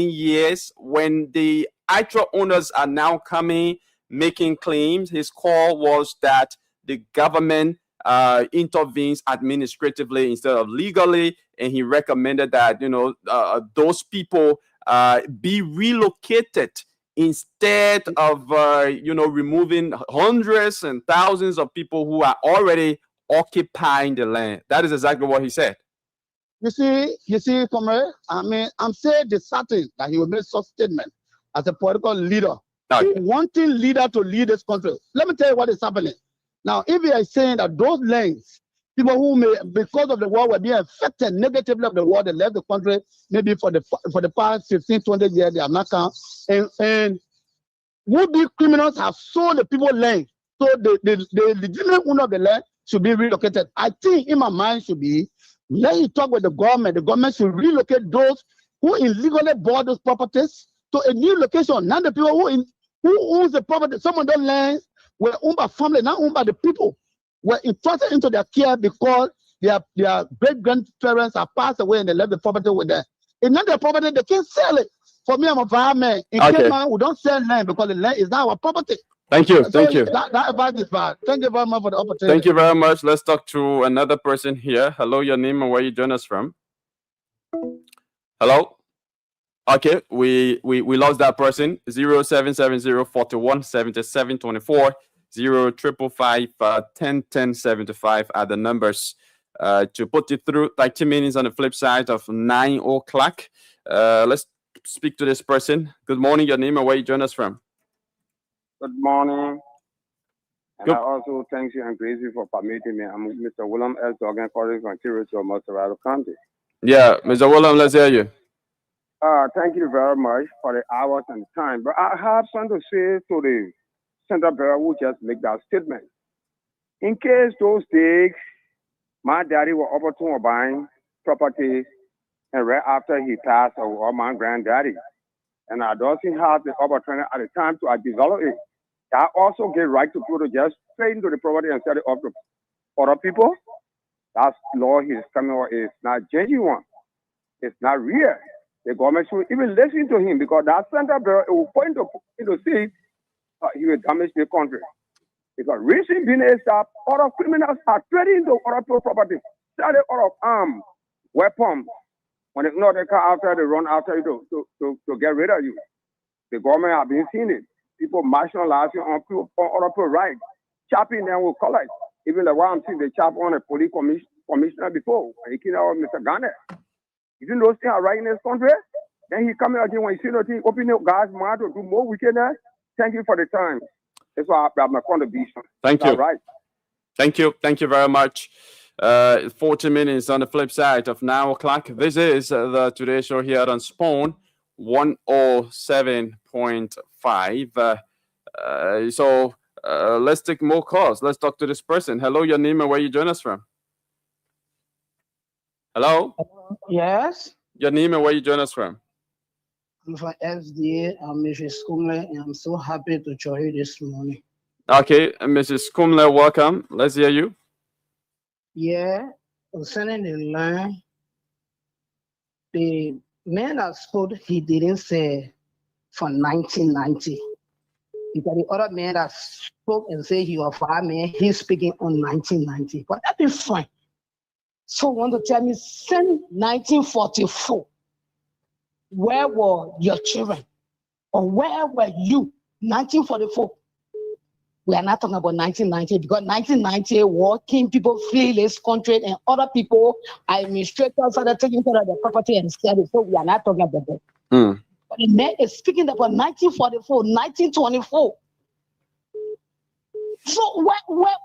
years. When the actual owners are now coming, making claims, his call was that the government intervenes administratively instead of legally, and he recommended that, you know, those people be relocated instead of you know, removing hundreds and thousands of people who are already occupying the land. That is exactly what he said. You see, comrade, I mean, I'm saying the certain that he will make such statement as a political leader. Okay. Wanting leader to lead this country. Let me tell you what is happening. Now, if you are saying that those lands, people who may, because of the war, were being affected negatively of the war, they left the country, maybe for the past 15, 20 years, they have not come, and would-be criminals have sold the people land, so the legitimate owner of the land should be relocated. I think in my mind should be, let you talk with the government should relocate those who illegally bought those properties to a new location, not the people who owns the property. Some of those lands were owned by family, not owned by the people, were entrusted into their care because their great-grandparents have passed away and they left the property with them. It's not their property, they can't sell it. For me, I'm a fireman. In Kenya, we don't sell land because the land is not our property. Thank you. So Thank you. That advice is bad. Thank you very much for the opportunity. Thank you very much. Let's talk to another person here. Hello, your name and where you join us from. Hello. Okay, we lost that person. 0770-41-77-24, 0555-10-10-75 are the numbers to put you through. 30 minutes on the flip side of 9 o'clock. Let's speak to this person. Good morning, your name and where you join us from. Good morning. And I also thank you and praise you for permitting me. I'm Mr. William L. Dogan, calling from Territory, Montserrat County. Yeah, Mr. William, let's hear you. Thank you very much for the hours and time. But I have something to say to the Central Bureau who just make that statement. In case those days, my daddy was opportune of buying property, and right after he passed, or my granddaddy, and I don't have the opportunity at the time to develop it. I also get right to go to just straight into the property and sell it off to other people. That law he's coming out is not genuine. It's not real. The government should even listen to him because that Central Bureau will point to see he will damage the country. Because recent business that other criminals are trading into other people's property, selling out of arms, weapons. When they know they come after, they run after you to get rid of you. The government have been seeing it. People marginalizing on other people's rights, chopping them with colors. Even the one I'm seeing, they chop on a police commissioner before. He killed out Mr. Garner. You think those things are right in this country? Then he come again when you see nothing, open your guys' mouth to do more wickedness. Thank you for the time. That's why I have my contribution. Thank you. Right. Thank you. Thank you very much. 40 minutes on the flip side of 9 o'clock. This is the Today Show here on Spawn 107.5. So let's take more calls. Let's talk to this person. Hello, your name and where you join us from. Hello? Yes? Your name and where you join us from. I'm from SDA. I'm Mrs. Kumle, and I'm so happy to join you this morning. Okay, Mrs. Kumle, welcome. Let's hear you. Yeah, concerning the land, the man that spoke, he didn't say from 1990. Because the other man that spoke and said he was fireman, he's speaking on 1990. But that is fine. So you want to tell me since 1944, where were your children? Or where were you? 1944. We are not talking about 1990 because 1990 working people flee this country and other people, administrators, are taking care of their property and selling. So we are not talking about that. But the man is speaking about 1944, 1924. So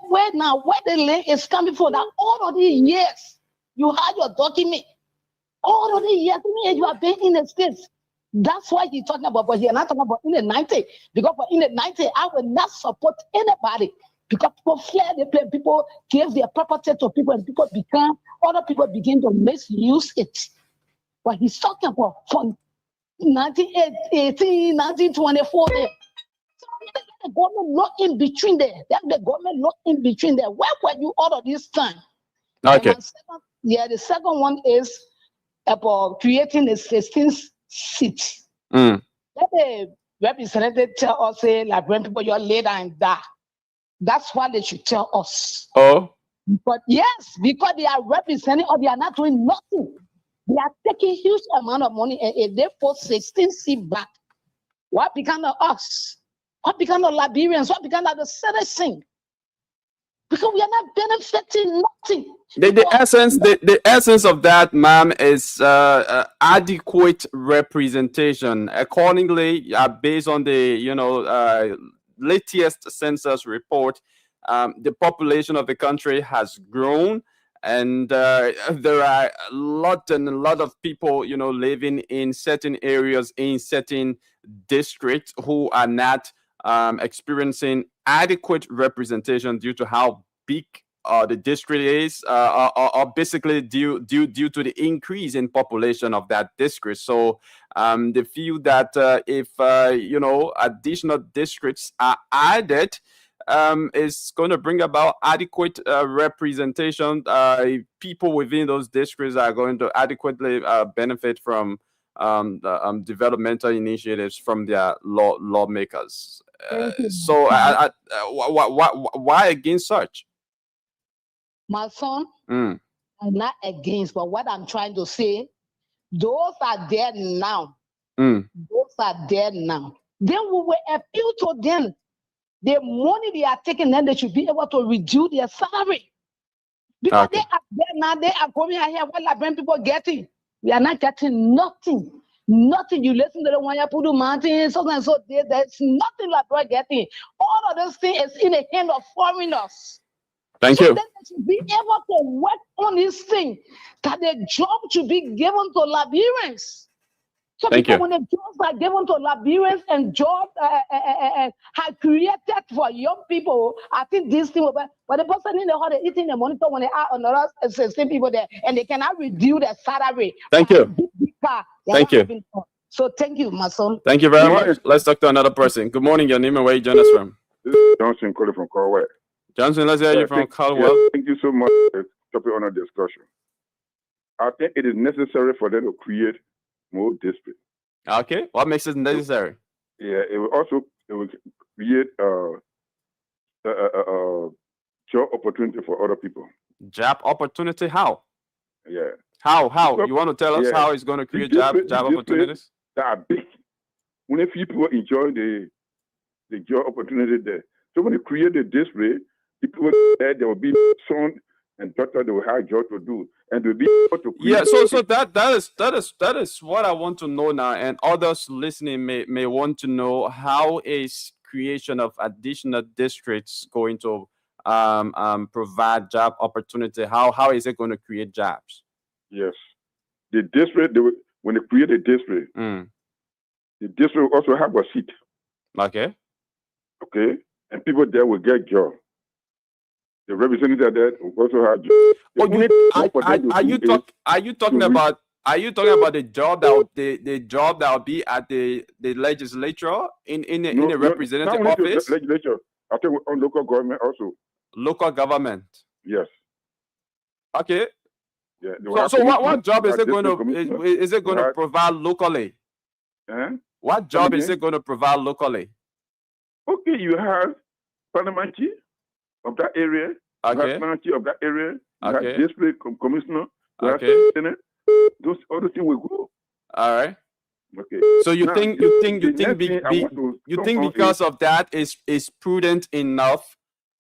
where now? Where the land is coming from? That all of these years you had your document. All of these years you have been in the States. That's why he's talking about, but he's not talking about in the 90s. Because in the 90s, I will not support anybody. Because people fled the place, people gave their property to people, and other people begin to misuse it. But he's talking about from 1918, 1924 there. So the government not in between there. The government not in between there. Where were you all of this time? Okay. The second one is about creating a 16th seat. Let the representative tell us, say, like when people you're later and die. That's what they should tell us. Oh. But yes, because they are representing or they are not doing nothing. They are taking huge amount of money and if they put 16 seats back, what become of us? What become of Liberians? What become of the citizens? Because we are not benefiting nothing. The essence of that, ma'am, is adequate representation. Accordingly, based on the latest census report, the population of the country has grown, and there are a lot of people living in certain areas in certain districts who are not experiencing adequate representation due to how big the district is, or basically due to the increase in population of that district. So they feel that if additional districts are added, is going to bring about adequate representation. People within those districts are going to adequately benefit from the developmental initiatives from their lawmakers. So why against such? My son, I'm not against, but what I'm trying to say, those are there now. Those are there now. Then we will appeal to them. The money they are taking, then they should be able to reduce their salary. Because they are there now, they are coming out here. What Liberian people getting? We are not getting nothing. Nothing. You listen to the one you put mountains, so and so. There's nothing like we're getting. All of those things is in the hand of foreigners. Thank you. Then they should be able to work on this thing, that the job should be given to Liberians. So Thank because you. when the jobs are given to Liberians and jobs are created for young people, I think this thing will be, but the person in the hall, they're eating the monitor when they are on the same people there, and they cannot reduce their salary. Thank you. Thank you. So thank you, my son. Thank you very much. Let's talk to another person. Good morning, your name and where you join us from. This is Johnson calling from Corway. Johnson, let's hear you from Caldwell. Thank you so much for the topic on our discussion. I think it is necessary for them to create more districts. Okay, what makes it necessary? Yeah, it will create job opportunity for other people. Job opportunity? How? Yeah. How? You want to tell us how it's going to create job opportunities? That are big. When a few people enjoy the job opportunity there. So when you create a district, people there will be son and daughter they will have job to do, and they'll be able to create. Yeah, so that is what I want to know now, and others listening may want to know how is creation of additional districts going to provide job opportunity? How is it going to create jobs? Yes, the district when they create a district, the district will also have a seat. Okay, and people there will get job. The representative there will also have job. Are you talking about the job that will be at the legislature in the representative office? Legislature. I think on local government also. Local government. Yes. Okay. Yeah. So what job is it going to provide locally? What job is it going to provide locally? Okay, you have parliamentary of that area. Okay. Parliamentary of that area. Okay. District commissioner, okay. Senate, those other things will go. All right. Okay. So you Now, think because of that is prudent enough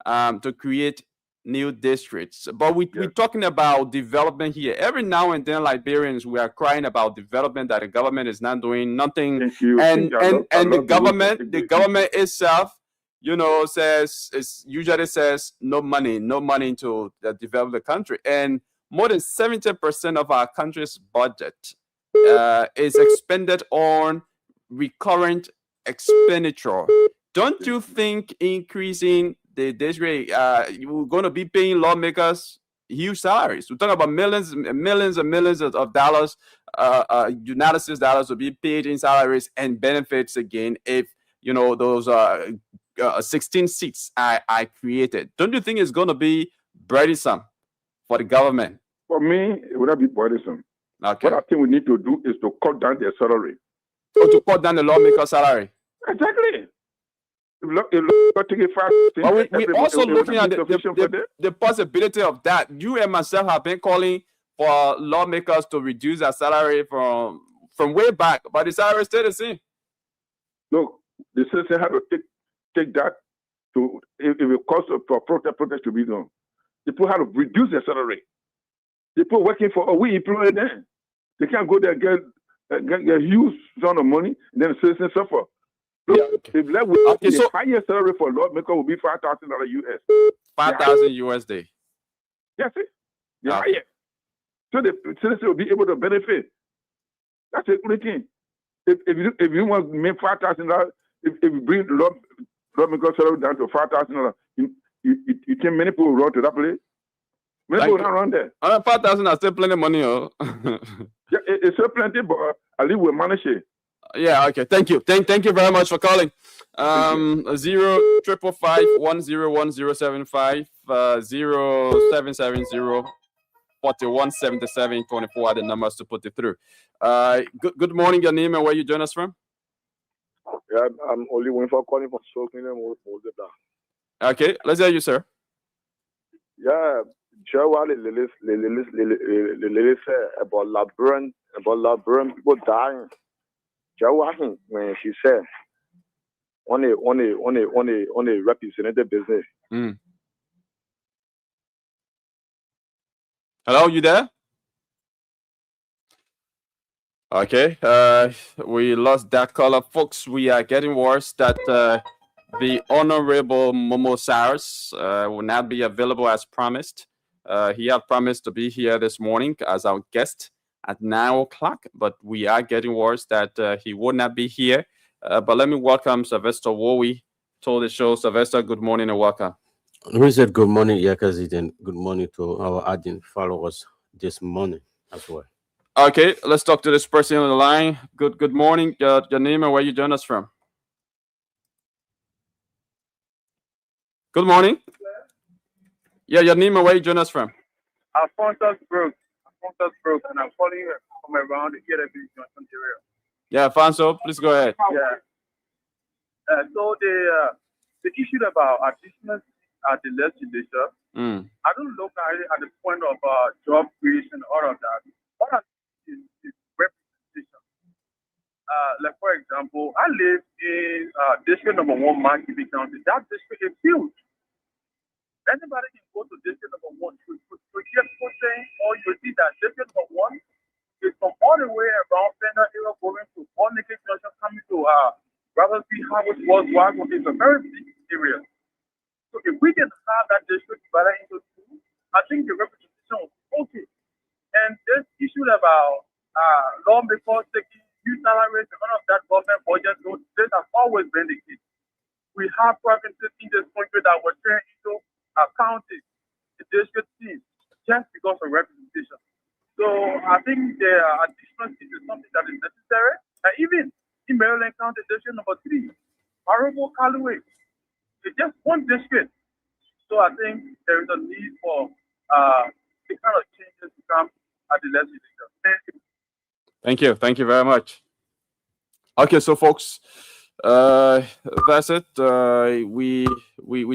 to create new districts? But we're talking about development here. Every now and then, Liberians, we are crying about development that the government is not doing nothing. Thank you. And the government itself, usually says no money to develop the country. And more than 70% of our country's budget is expended on recurrent expenditure. Don't you think increasing the district, you're going to be paying lawmakers huge salaries? We're talking about millions and millions of dollars, United States dollars will be paid in salaries and benefits again if those 16 seats I created. Don't you think it's going to be burdensome for the government? For me, it would not be burdensome. Okay. What I think we need to do is to cut down their salary. Or to cut down the lawmaker salary. Exactly. We're also looking at the possibility of that. You and myself have been calling for lawmakers to reduce their salary from way back, but the salary is still the same. Look, the citizen have to take that to if it costs for protest to be done. People have to reduce their salary. People working for we employ them. They can't go there and get huge sum of money, and then the citizens suffer. Look, if the highest salary for a lawmaker will be $5,000 US. 5,000 USD. Yes, the highest. So the citizens will be able to benefit. That's the only thing. If you want to make $5,000, if you bring lawmaker salary down to $5,000, you think many people will run to that place? Many people not run there. 5,000 are still plenty of money, oh. Yeah, it's still plenty, but at least we'll manage it. Yeah, okay. Thank you. Thank you very much for calling. 0-555-101-075 0770-4177-24 are the numbers to put it through. Good morning, your name and where you join us from? Yeah, I'm only waiting for calling for soaking them. Okay, let's hear you, sir. Yeah, Joe, the about labyrinth people dying. Joe, when she said, on a representative business. Hello, you there? Okay, we lost that caller, folks. We are getting worse that the Honorable Momo Cyrus will not be available as promised. He had promised to be here this morning as our guest at 9 o'clock, but we are getting worse that he would not be here. But let me welcome Sylvester Wowie to the show. Sylvester, good morning and welcome. We said good morning, Yakazit, and good morning to our audience followers this morning as well. Okay, let's talk to this person on the line. Good morning. Your name and where you join us from? Good morning. Yeah, your name and where you join us from? Alphonsus Brooks, and I'm calling you from around the Johnson area. Yeah, Alfonso, please go ahead. Yeah. So the issue about additional at the legislature, I don't look at it at the point of job creation, all of that. What I see is representation. Like for example, I live in district number 1, Marquis County. That district is huge. Anybody can go to district number 1 to hear people saying, or you see that district number 1 is from all the way around Fender area going to all Naked Junction coming to Brothers B. Harvard was Wagon. It's a very big area. So if we can have that district divided into 2, I think the representation will be okay. And this issue about lawmakers taking new salaries and all of that government budget, this has always been the case. We have provinces in this country that were turned into counties, the district teams, just because of representation. So I think the additional seat is something that is necessary. And even in Maryland County, district number 3, Honorable Callaway, it's just one district. So I think there is a need for the kind of changes to come at the legislature. Thank you. Thank you very much. Okay, so folks, that's it. We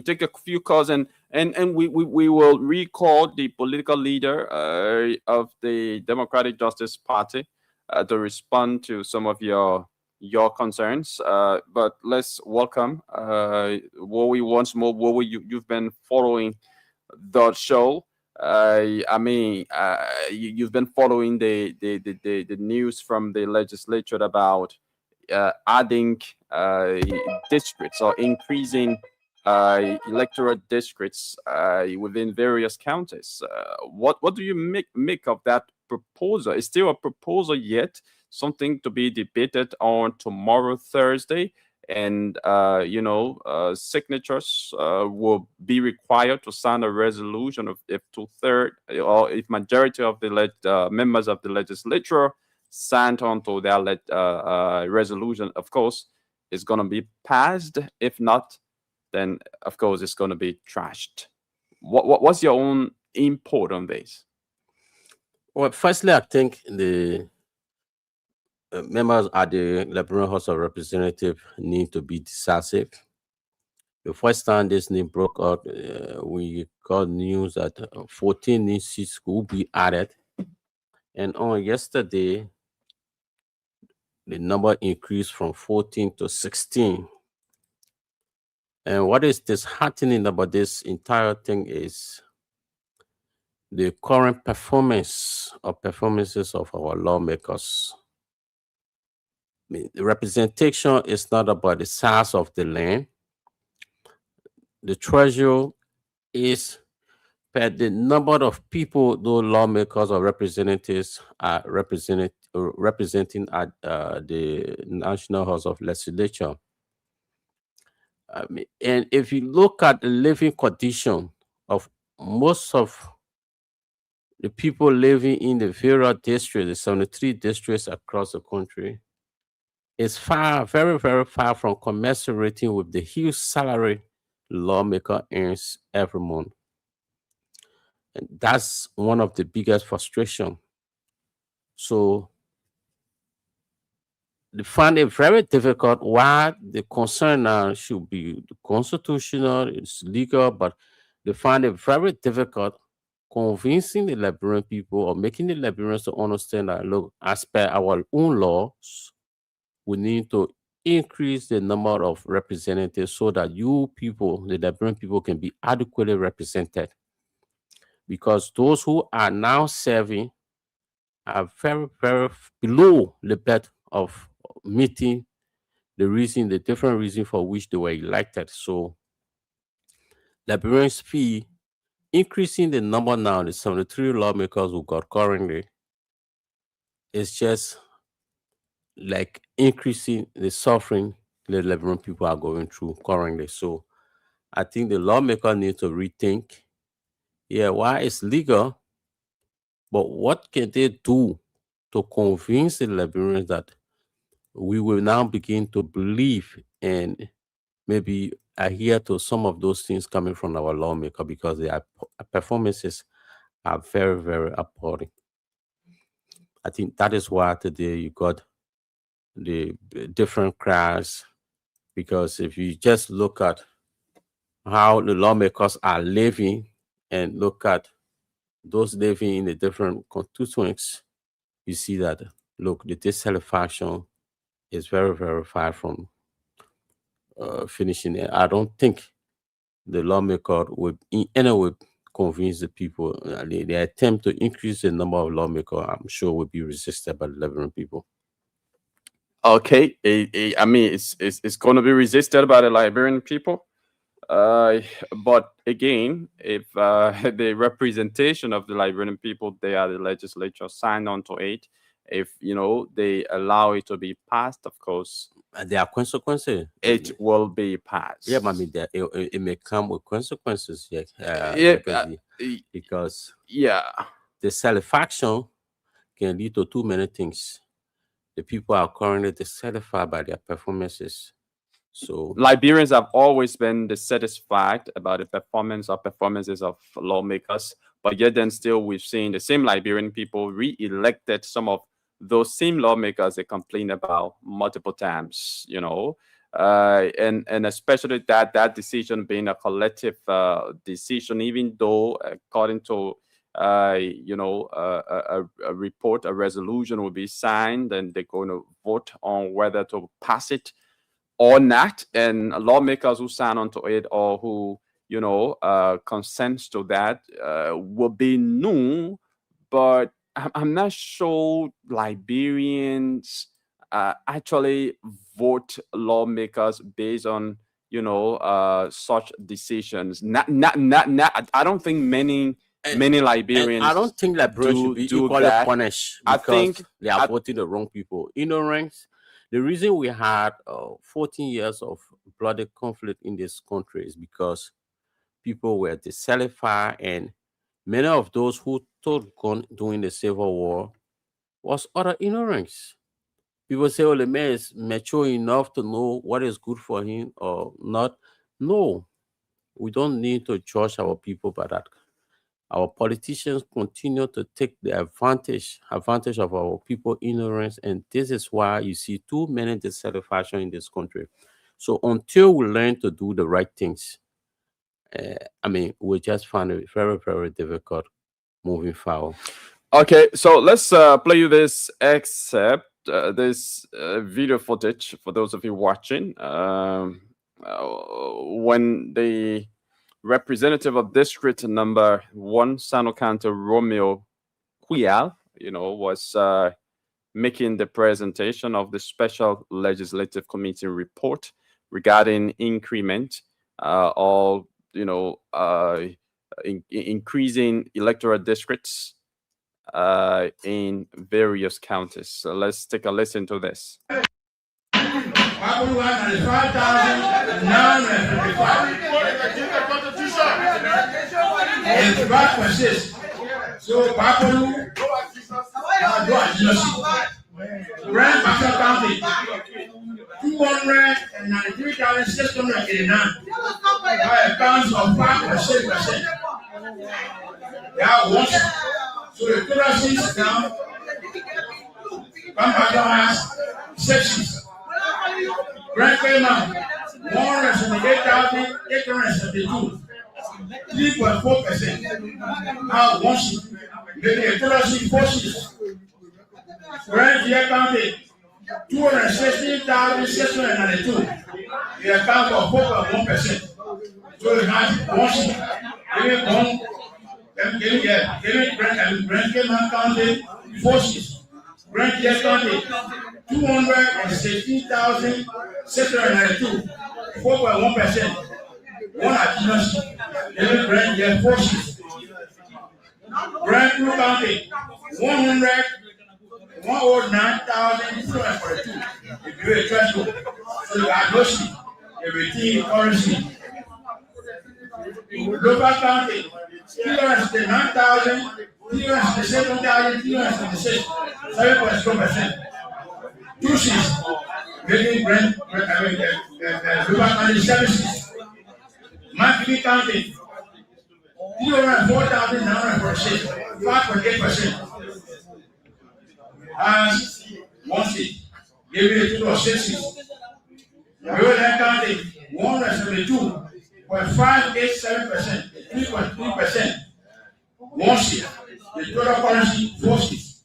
take a few calls, and And we will recall the political leader of the Democratic Justice Party to respond to some of your concerns. But let's welcome Wowie once more. Wowie, you've been following the show. I mean, you've been following the news from the legislature about adding districts or increasing electoral districts within various counties. What do you make of that proposal? Is still a proposal yet? Something to be debated on tomorrow, Thursday, and signatures will be required to sign a resolution of if 2/3 or if majority of the members of the legislature signed on to their resolution. Of course, it's going to be passed. If not, then of course it's going to be trashed. What's your own input on this? Well, firstly, I think the members at the Liberian House of Representatives need to be decisive. The first time this name broke out, we got news that 14 new seats will be added. And on yesterday, the number increased from 14 to 16. And what is disheartening about this entire thing is the current performances of our lawmakers. I mean, the representation is not about the size of the land. The treasure is per the number of people those lawmakers or representatives are representing at the National House of Legislature. I mean, and if you look at the living condition of most of the people living in the various districts, the 73 districts across the country, is far, very, very far from commensurating with the huge salary the lawmaker earns every month. And that's one of the biggest frustration. So they find it very difficult why the concern now should be constitutional, it's legal, but they find it very difficult convincing the Liberian people or making the Liberians to understand that, look, as per our own laws, we need to increase the number of representatives so that you people, the Liberian people, can be adequately represented. Because those who are now serving are very, very below the bed of meeting the different reason for which they were elected. So Liberians feel increasing the number now, the 73 lawmakers who got currently, is just like increasing the suffering the Liberian people are going through currently. So I think the lawmaker need to rethink, why it's legal, but what can they do to convince the Liberians that we will now begin to believe and maybe adhere to some of those things coming from our lawmaker, because their performances are very, very appalling. I think that is why today you got the different cries, because if you just look at how the lawmakers are living and look at those living in the different constituents, you see that, look, the dissatisfaction is very, very far from finishing it. I don't think the lawmaker would in any way convince the people. The attempt to increase the number of lawmakers, I'm sure, would be resisted by the Liberian people. Okay, I mean, it's going to be resisted by the Liberian people. But again, if the representation of the Liberian people, they are the legislature, signed on to it, if they allow it to be passed, of course, there are consequences. It will be passed. Yeah, but I mean, it may come with consequences. Because the satisfaction can lead to too many things. The people are currently dissatisfied by their performances. So Liberians have always been dissatisfied about the performances of lawmakers, but yet then still we've seen the same Liberian people re-elected some of those same lawmakers they complained about multiple times. and especially that decision being a collective decision, even though according to a report, a resolution will be signed, and they're going to vote on whether to pass it or not. And lawmakers who sign onto it or who consents to that will be new. But I'm not sure Liberians actually vote lawmakers based on such decisions. Not. I don't think many Liberians. I don't think Liberians should be equally that. punished I because think they are voting the wrong people. Ignorance. The reason we had 14 years of bloody conflict in this country is because people were dissatisfied, and many of those who took gun during the Civil War was utter ignorance. People say, oh, the man is mature enough to know what is good for him or not. No, we don't need to judge our people by that. Our politicians continue to take the advantage of our people ignorance, and this is why you see too many dissatisfaction in this country. So until we learn to do the right things, we just find it very, very difficult moving forward. Okay, so let's play you this excerpt, this video footage for those of you watching. When the representative of district number 1, Sano County, Romeo Kuyal, was making the presentation of the Special Legislative Committee report regarding increment or increasing electoral districts in various counties. So let's take a listen to this. So Grand Bachelor County, 293,689 by accounts of 5.6%. They are one. So the total seats now, Bachelor has 6 seats. Grand Cayman, 178,872, 3.4%. Now one seat. Maybe a total seat 4 seats. Grand Via County, 216,692. They account for 4.1%. So it has one seat. Grand Cayman County, 4 seats. Grand Via County, 216,692, 4.1%. One additional seat. Grand Via 4 seats. Grand Blue County, 109,242. If you a threshold, so you have no seat. Everything currency. Local County, 309,367,376, 7.2%. 2 seats. Making local county 7 seats. Monthly County, 304,946, 5.8%. And 1 seat. Giving a total of 6 seats. Roland County, 172.587%, 3.3%. 1 seat. The total currency, 4 seats.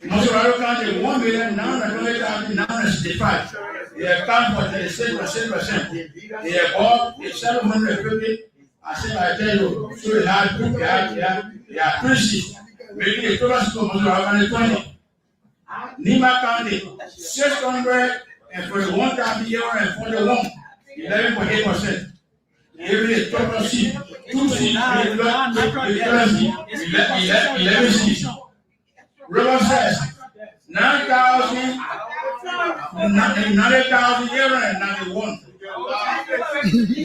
Mosquito County, 1,920,965. They account for 36%. They above 750. I said, I tell you, so they have 3 seats. Making a total seat of Mosquito County 20. Nima County, 641,841, 11.8%. Every total seat, 2 seats, 11 seats. River says 9,891,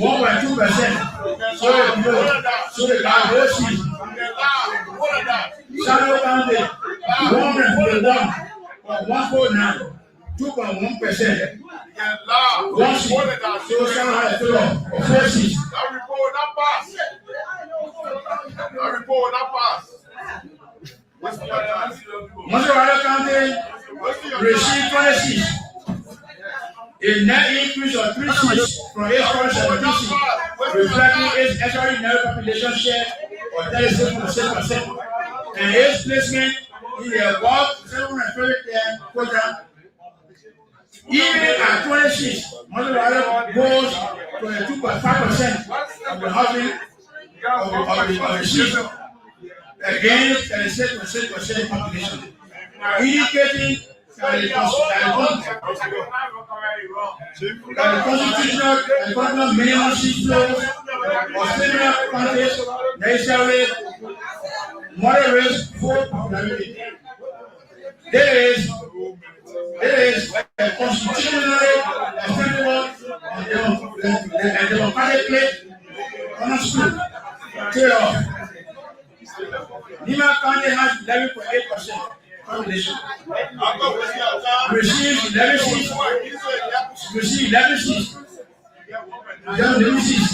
1.2%. So the Cowboys seats. Shadow County, 141.149, 2.1%. 1 seat. So Shadow had a total of 4 seats. That report not pass. Mosquito County received 20 seats. a net increase of 3 seats from 8.17 seats, reflecting its extraordinary population share of 36.6%, and its placement in the above 730 program. Even at 26, Monterey goes to a 2.5% of the housing of the seats against 36.6% population, indicating that the constitutional minimum seat flows of similar countries necessarily moderates vote popularity. There is a constitutionally acceptable and democratically understood trade-off. Lima County has 11.8% population. Receives 11 seats. Receives 11 seats. 11 seats.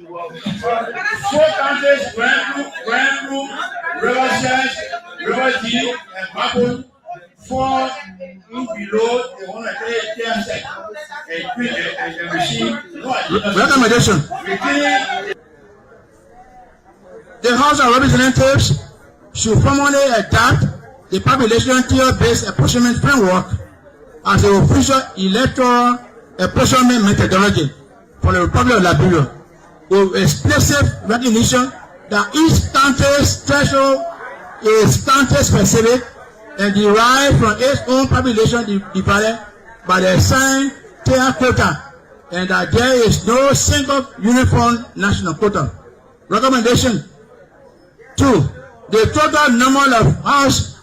4 counties, Grand Blue, Riverside, River D, and Maple, fall below the 130% and receive no recommendation. The House of Representatives should formally adopt the population tier-based apportionment framework as the official electoral apportionment methodology for the Republic of Liberia, with explicit recognition that each country's threshold is country-specific and derived from its own population divided by the assigned tier quota, and that there is no single uniform national quota. Recommendation 2. The total number of House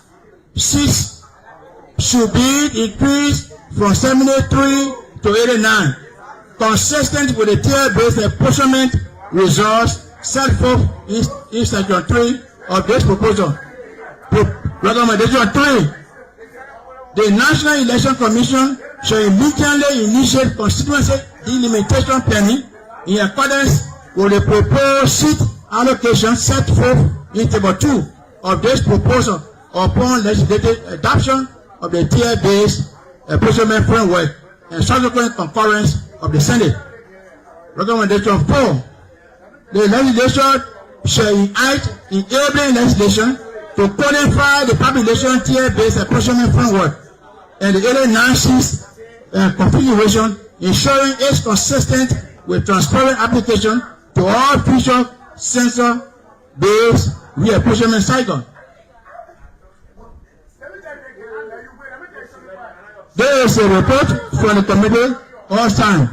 seats should be increased from 73 to 89, consistent with the tier-based apportionment results set forth in Section 3 of this proposal. Recommendation 3. The National Election Commission shall immediately initiate constituency delimitation planning in accordance with the proposed seat allocation set forth in Table 2 of this proposal upon legislative adoption of the tier-based apportionment framework and subsequent concurrence of the Senate. Recommendation 4. The legislature shall unite enabling legislation to codify the population tier-based apportionment framework and the 89 configuration, ensuring it's consistent with transparent application to all future census-based reapportionment cycle. There is a report from the committee all time.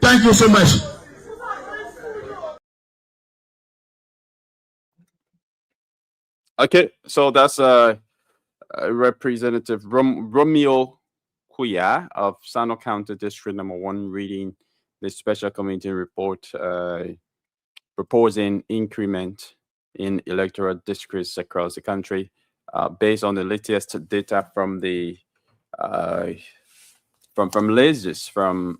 Thank you so much. Okay, so that's Representative Romeo Kuya of Sano County District Number 1 reading the special committee report proposing increment in electoral districts across the country based on the latest data from the latest from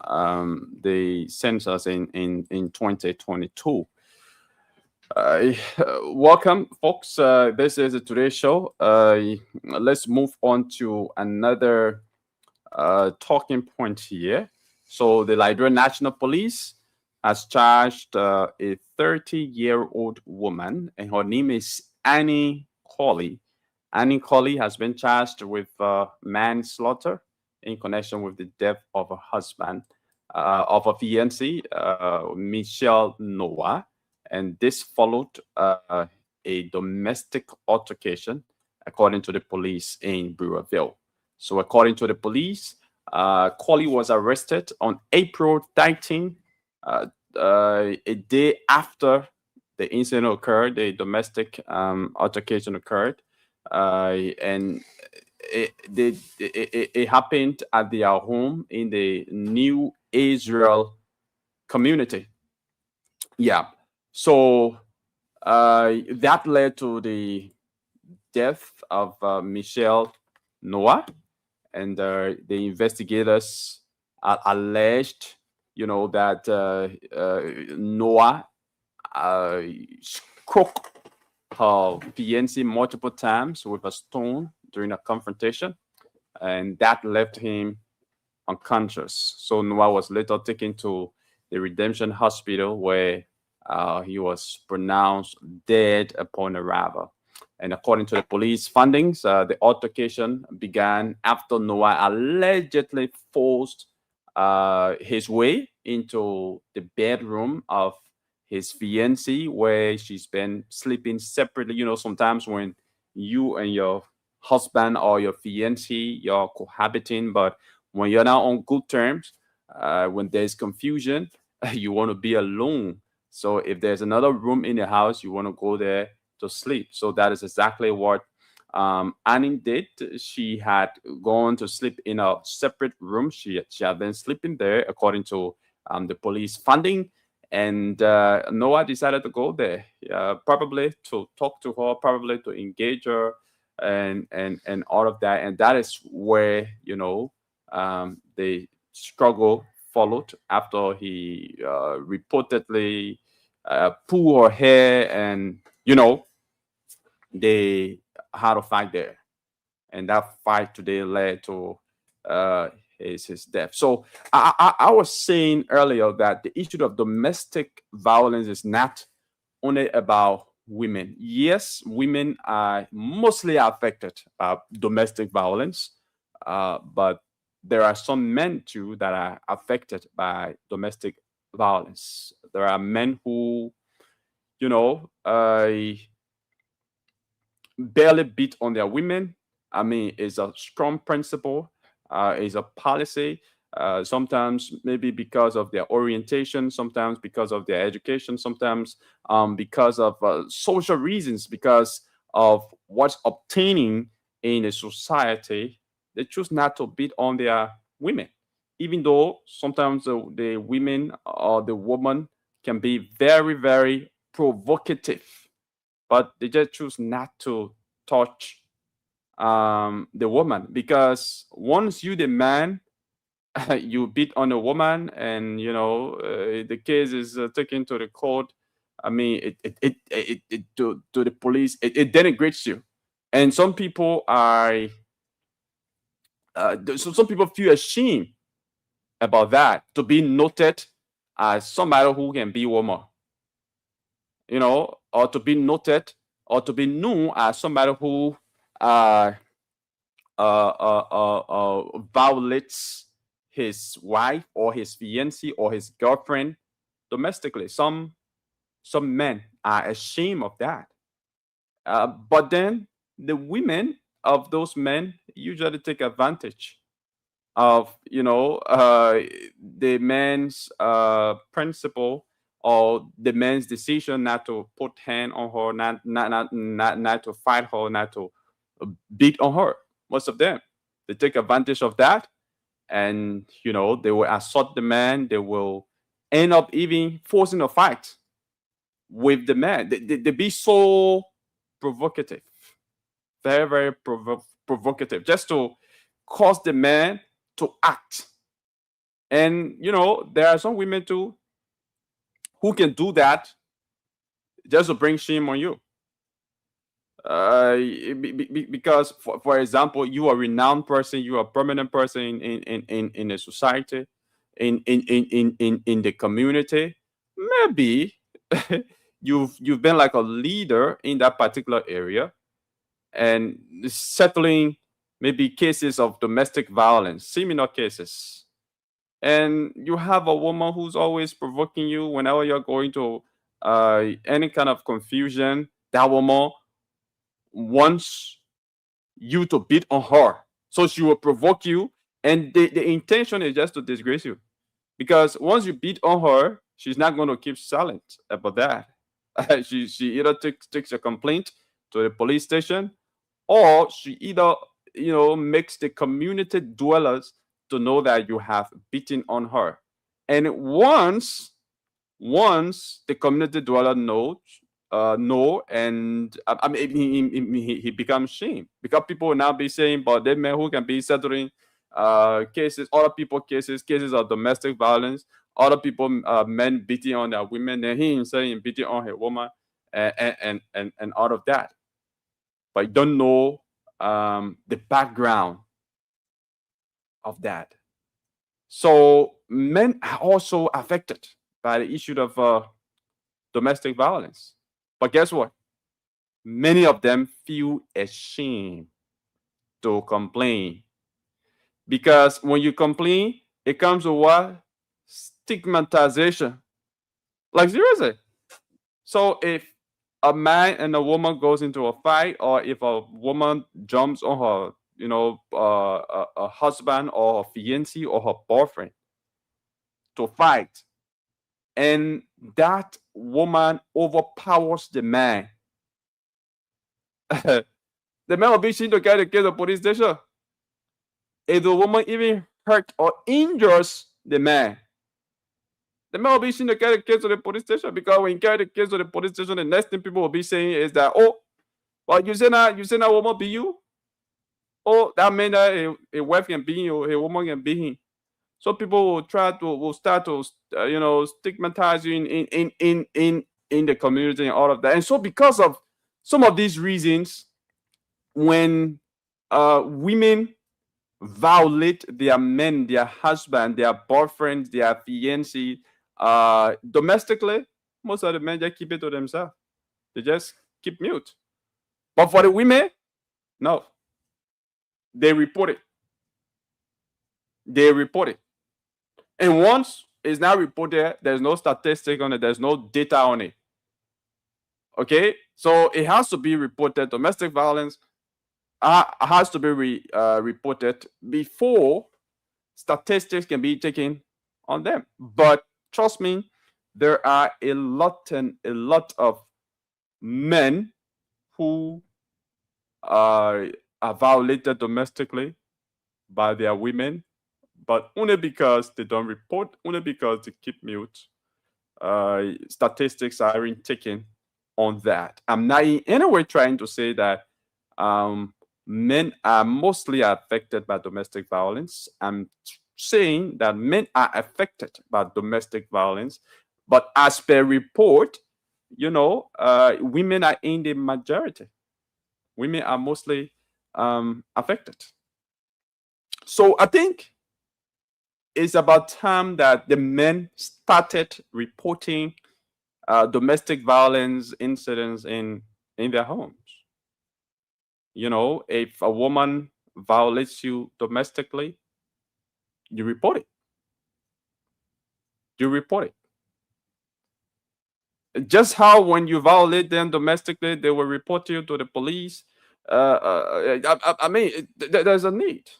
the census in 2022. Welcome, folks. This is today's show. Let's move on to another talking point here. So the Liberian National Police has charged a 30-year-old woman, and her name is Annie Colley. Annie Colley has been charged with manslaughter in connection with the death of her husband, of her fiancé, Michelle Noah. And this followed a domestic altercation, according to the police in Brewerville. So according to the police, Colley was arrested on April 19, a day after the incident occurred, the domestic altercation occurred. And it happened at their home in the New Israel community. Yeah. So that led to the death of Michelle Noah, and the investigators alleged, that Noah struck her fiancé multiple times with a stone during a confrontation, and that left him unconscious. So Noah was later taken to the Redemption Hospital, where he was pronounced dead upon arrival. And according to the police findings, the altercation began after Noah allegedly forced his way into the bedroom of his fiancée, where she's been sleeping separately. You know, sometimes when you and your husband or your fiancée, you're cohabiting, but when you're not on good terms, when there's confusion, you want to be alone. So if there's another room in the house, you want to go there to sleep. So that is exactly what Annie did. She had gone to sleep in a separate room. She had been sleeping there, according to the police funding. And Noah decided to go there, probably to talk to her, probably to engage her, and all of that. And that is where, you know, the struggle followed after he reportedly pulled her hair, and you know, they had a fight there, and that fight today led to his death. So I was saying earlier that the issue of domestic violence is not only about women. Yes, women are mostly affected by domestic violence, but there are some men too that are affected by domestic violence. There are men who, you know, barely beat on their women. I mean, it's a strong principle, it's a policy. Sometimes maybe because of their orientation, sometimes because of their education, sometimes because of social reasons, because of what's obtaining in a society, they choose not to beat on their women, even though sometimes the women or the woman can be very, very provocative, but they just choose not to touch the woman, because once you the man you beat on a woman, and you know, the case is taken to the court. I mean, it to the police, it denigrates you, and some people are so some people feel ashamed about that, to be noted as somebody who can be woman, you know, or to be noted, or to be known as somebody who uh, violates his wife or his fiancée or his girlfriend domestically. Some men are ashamed of that, but then the women of those men usually take advantage of, you know, the man's principle, or the man's decision not to put hand on her, not to fight her, not to beat on her. Most of them, they take advantage of that, and you know, they will assault the man. They will end up even forcing a fight with the man. They be so provocative, very, very provocative, just to cause the man to act. And you know, there are some women too who can do that just to bring shame on you. Because for example, you are a renowned person, you are a prominent person in a society, in the community. Maybe you've been like a leader in that particular area, and settling maybe cases of domestic violence, similar cases. And you have a woman who's always provoking you whenever you're going to any kind of confusion. That woman wants you to beat on her, so she will provoke you, and the intention is just to disgrace you, because once you beat on her, she's not going to keep silent about that. She either takes a complaint to the police station, or she either, you know, makes the community dwellers to know that you have beaten on her. And once the community dweller know, and I mean, he becomes shame, because people will now be saying, but the men who can be settling cases, other people cases of domestic violence, other people, men beating on their women, and he himself beating on her woman, and all of that. But you don't know the background of that. So men are also affected by the issue of domestic violence. But guess what? Many of them feel ashamed to complain. Because when you complain, it comes with what? Stigmatization. Like seriously. So if a man and a woman goes into a fight, or if a woman jumps on her, a husband or her fiancé or her boyfriend to fight, and that woman overpowers the man, the man will be seen to get to the police station. If the woman even hurt or injures the man will be seen to get the kids to the police station, because when you get the kids to the police station, the next thing people will be saying is that, oh, well, you say that woman be you? Oh, that mean that a wife can be you, a woman can be him. So people will start to stigmatize you in the community and all of that. And so because of some of these reasons, when women violate their men, their husband, their boyfriend, their fiancé, domestically, most of the men just keep it to themselves. They just keep mute. But for the women, no. They report it. They report it. And once it's now reported, there's no statistic on it, there's no data on it. Okay? So it has to be reported. Domestic violence has to be reported before statistics can be taken on them. But trust me, there are a lot of men who are violated domestically by their women, but only because they don't report, only because they keep mute. Statistics aren't taken on that. I'm not in any way trying to say that men are mostly affected by domestic violence. I'm saying that men are affected by domestic violence, but as per report, women are in the majority. Women are mostly affected. So I think it's about time that the men started reporting domestic violence incidents in their homes. If a woman violates you domestically, you report it. You report it. Just how when you violate them domestically, they will report you to the police. I mean, there's a need.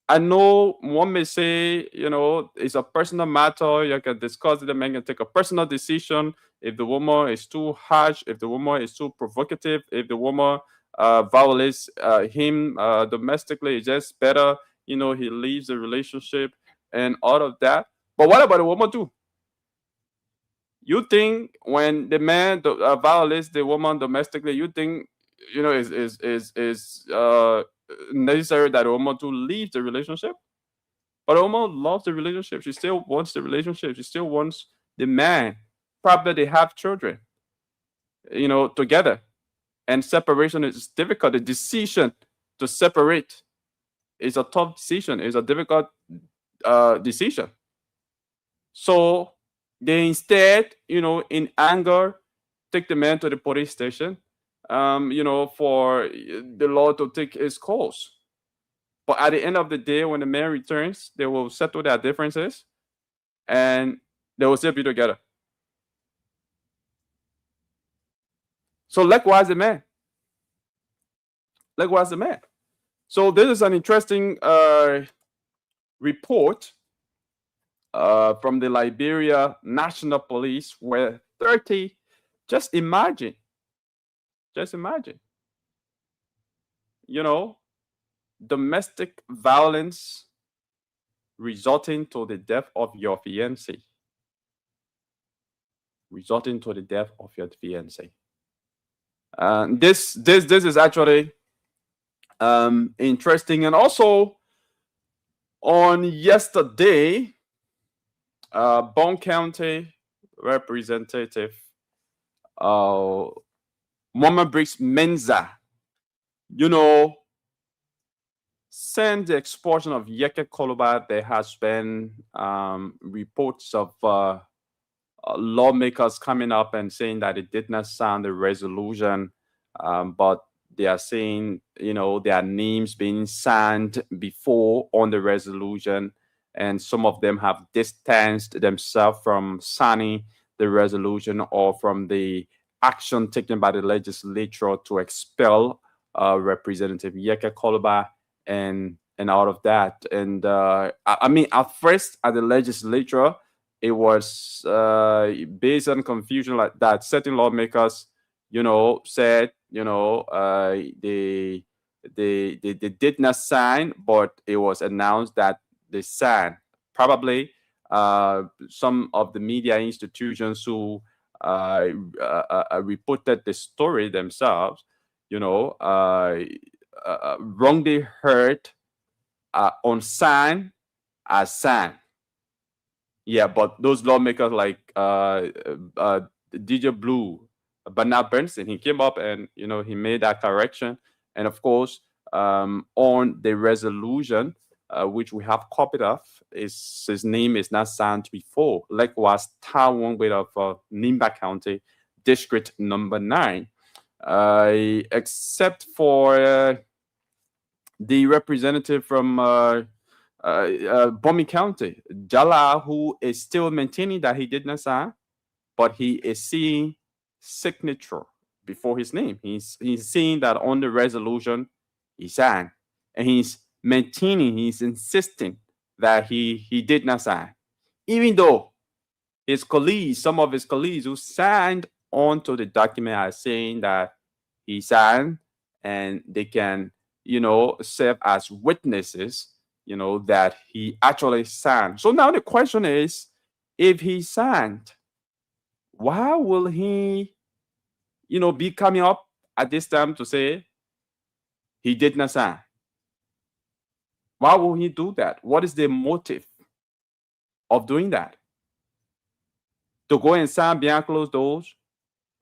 I know one may say, it's a personal matter. You can discuss it. The man can take a personal decision. If the woman is too harsh, if the woman is too provocative, if the woman violates him domestically, it's just better, he leaves the relationship and all of that. But what about the woman too? You think when the man violates the woman domestically, you think, is necessary that a woman to leave the relationship? But a woman loves the relationship. She still wants the relationship. She still wants the man. Probably they have children, together. And separation is difficult. The decision to separate is a tough decision. It's a difficult decision. So they instead, in anger, take the man to the police station, for the law to take its course. But at the end of the day, when the man returns, they will settle their differences and they will still be together. So likewise the man. Likewise the man. So this is an interesting report from the Liberia National Police, where 30, just imagine, domestic violence resulting to the death of your fiancé. Resulting to the death of your fiancé. This is actually interesting. And also on yesterday, Bone County Representative Mama Briggs Menza, since the expulsion of Yeke Koloba, there has been reports of lawmakers coming up and saying that it did not sign the resolution, but they are saying, their names being signed before on the resolution, and some of them have distanced themselves from signing the resolution or from the action taken by the legislature to expel Representative Yeke Koloba and out of that. And I mean, at first at the legislature, it was based on confusion like that. Certain lawmakers, said, they did not sign, but it was announced that they signed. Probably some of the media institutions who reported the story themselves, wrongly heard on sign as sign. Yeah, but those lawmakers like DJ Blue, Bernard Bernstein, he came up and he made that correction. And of course, on the resolution, which we have copied of, his name is not signed before. Likewise, Taiwan with of Nimba County, District number 9, except for the representative from Bomi County, Jala, who is still maintaining that he did not sign, but he is seeing signature before his name. He's seeing that on the resolution he signed, and he's maintaining, he's insisting that he did not sign, even though his colleagues, some of his colleagues who signed onto the document are saying that he signed, and they can serve as witnesses that he actually signed. So now the question is, if he signed, why will he, be coming up at this time to say he did not sign? Why will he do that? What is the motive of doing that? To go and sign behind closed doors,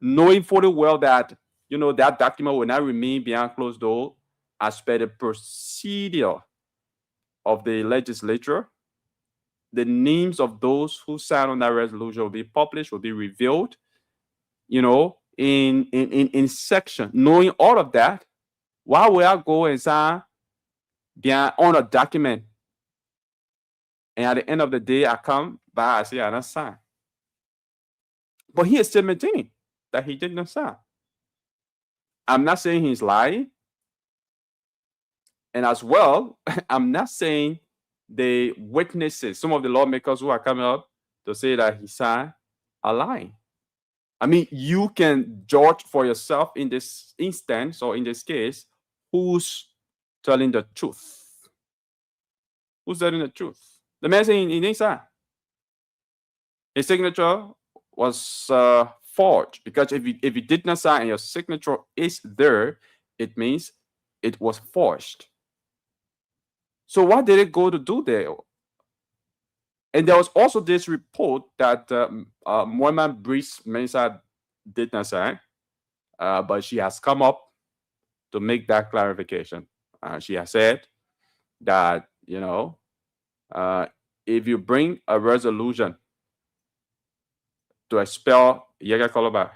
knowing fully well that, that document will not remain behind closed doors as per the procedure of the legislature. The names of those who signed on that resolution will be published, will be revealed, in section. Knowing all of that, why would I go and sign on a document, and at the end of the day, I come by, I say I don't sign? But he is still maintaining that he did not sign. I'm not saying he's lying. And as well, I'm not saying the witnesses, some of the lawmakers who are coming up to say that he signed, are lying. I mean, you can judge for yourself in this instance, or in this case, who's telling the truth. Who's telling the truth? The man saying he didn't sign. His signature was forged, because if you did not sign and your signature is there, it means it was forged. So what did it go to do there? And there was also this report that Moiman Brice Mensah did not sign, but she has come up to make that clarification. She has said that, if you bring a resolution to expel Yeke Koloba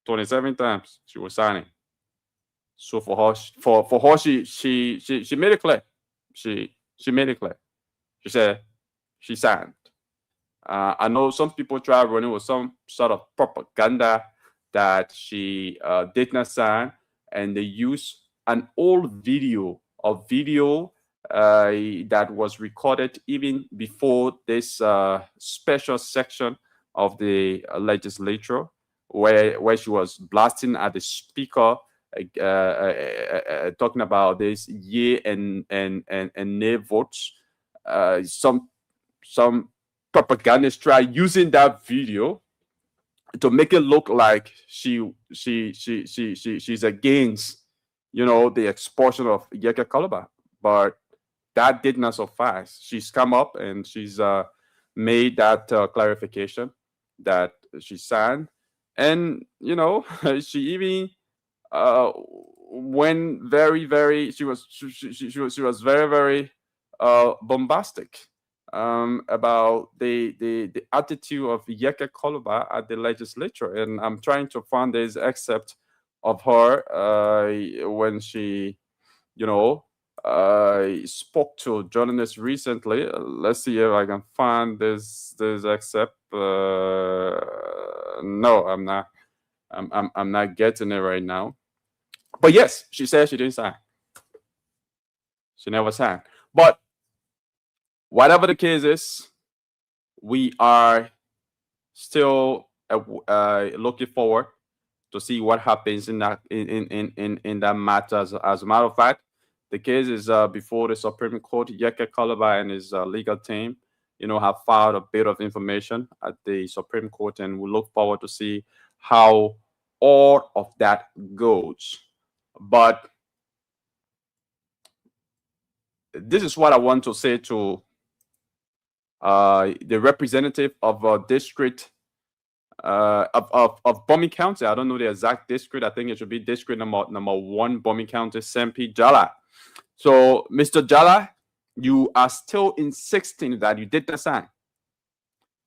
27 times, she was signing. So for her, she made it clear. She made it clear. She said she signed. I know some people try running with some sort of propaganda that she did not sign, and they use an old video that was recorded even before this special section of the legislature, where she was blasting at the speaker, talking about this yea and nay votes. Some propagandists try using that video to make it look like she's against, the expulsion of Yeke Koloba, but that did not suffice. She's come up and she's made that clarification that she signed, and she even went she was very bombastic about the attitude of Yeke Koluba at the legislature, and I'm trying to find this excerpt of her when she, spoke to journalists recently. Let's see if I can find this excerpt. No, I'm not. I'm not getting it right now. But yes, she said she didn't sign. She never signed. But whatever the case is, we are still looking forward to see what happens in that that matter. As a matter of fact, the case is before the Supreme Court. Yeke Koluba and his legal team, have filed a bit of information at the Supreme Court, and we look forward to see how all of that goes. But this is what I want to say to the representative of a district of Bomi County. I don't know the exact district. I think it should be district number 1, Bomi County, Sempi Jala. So, Mr. Jala, you are still insisting that you did not sign.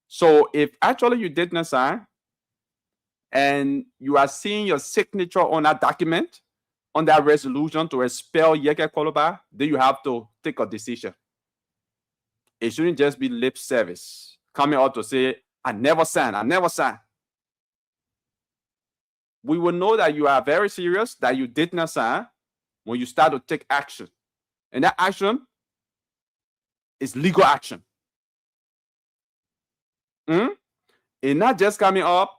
So, if actually you did not sign, and you are seeing your signature on that document, on that resolution to expel Yeke Koluba, then you have to take a decision. It shouldn't just be lip service, coming out to say, I never signed. We will know that you are very serious, that you did not sign, when you start to take action. And that action is legal action. It's not just coming up,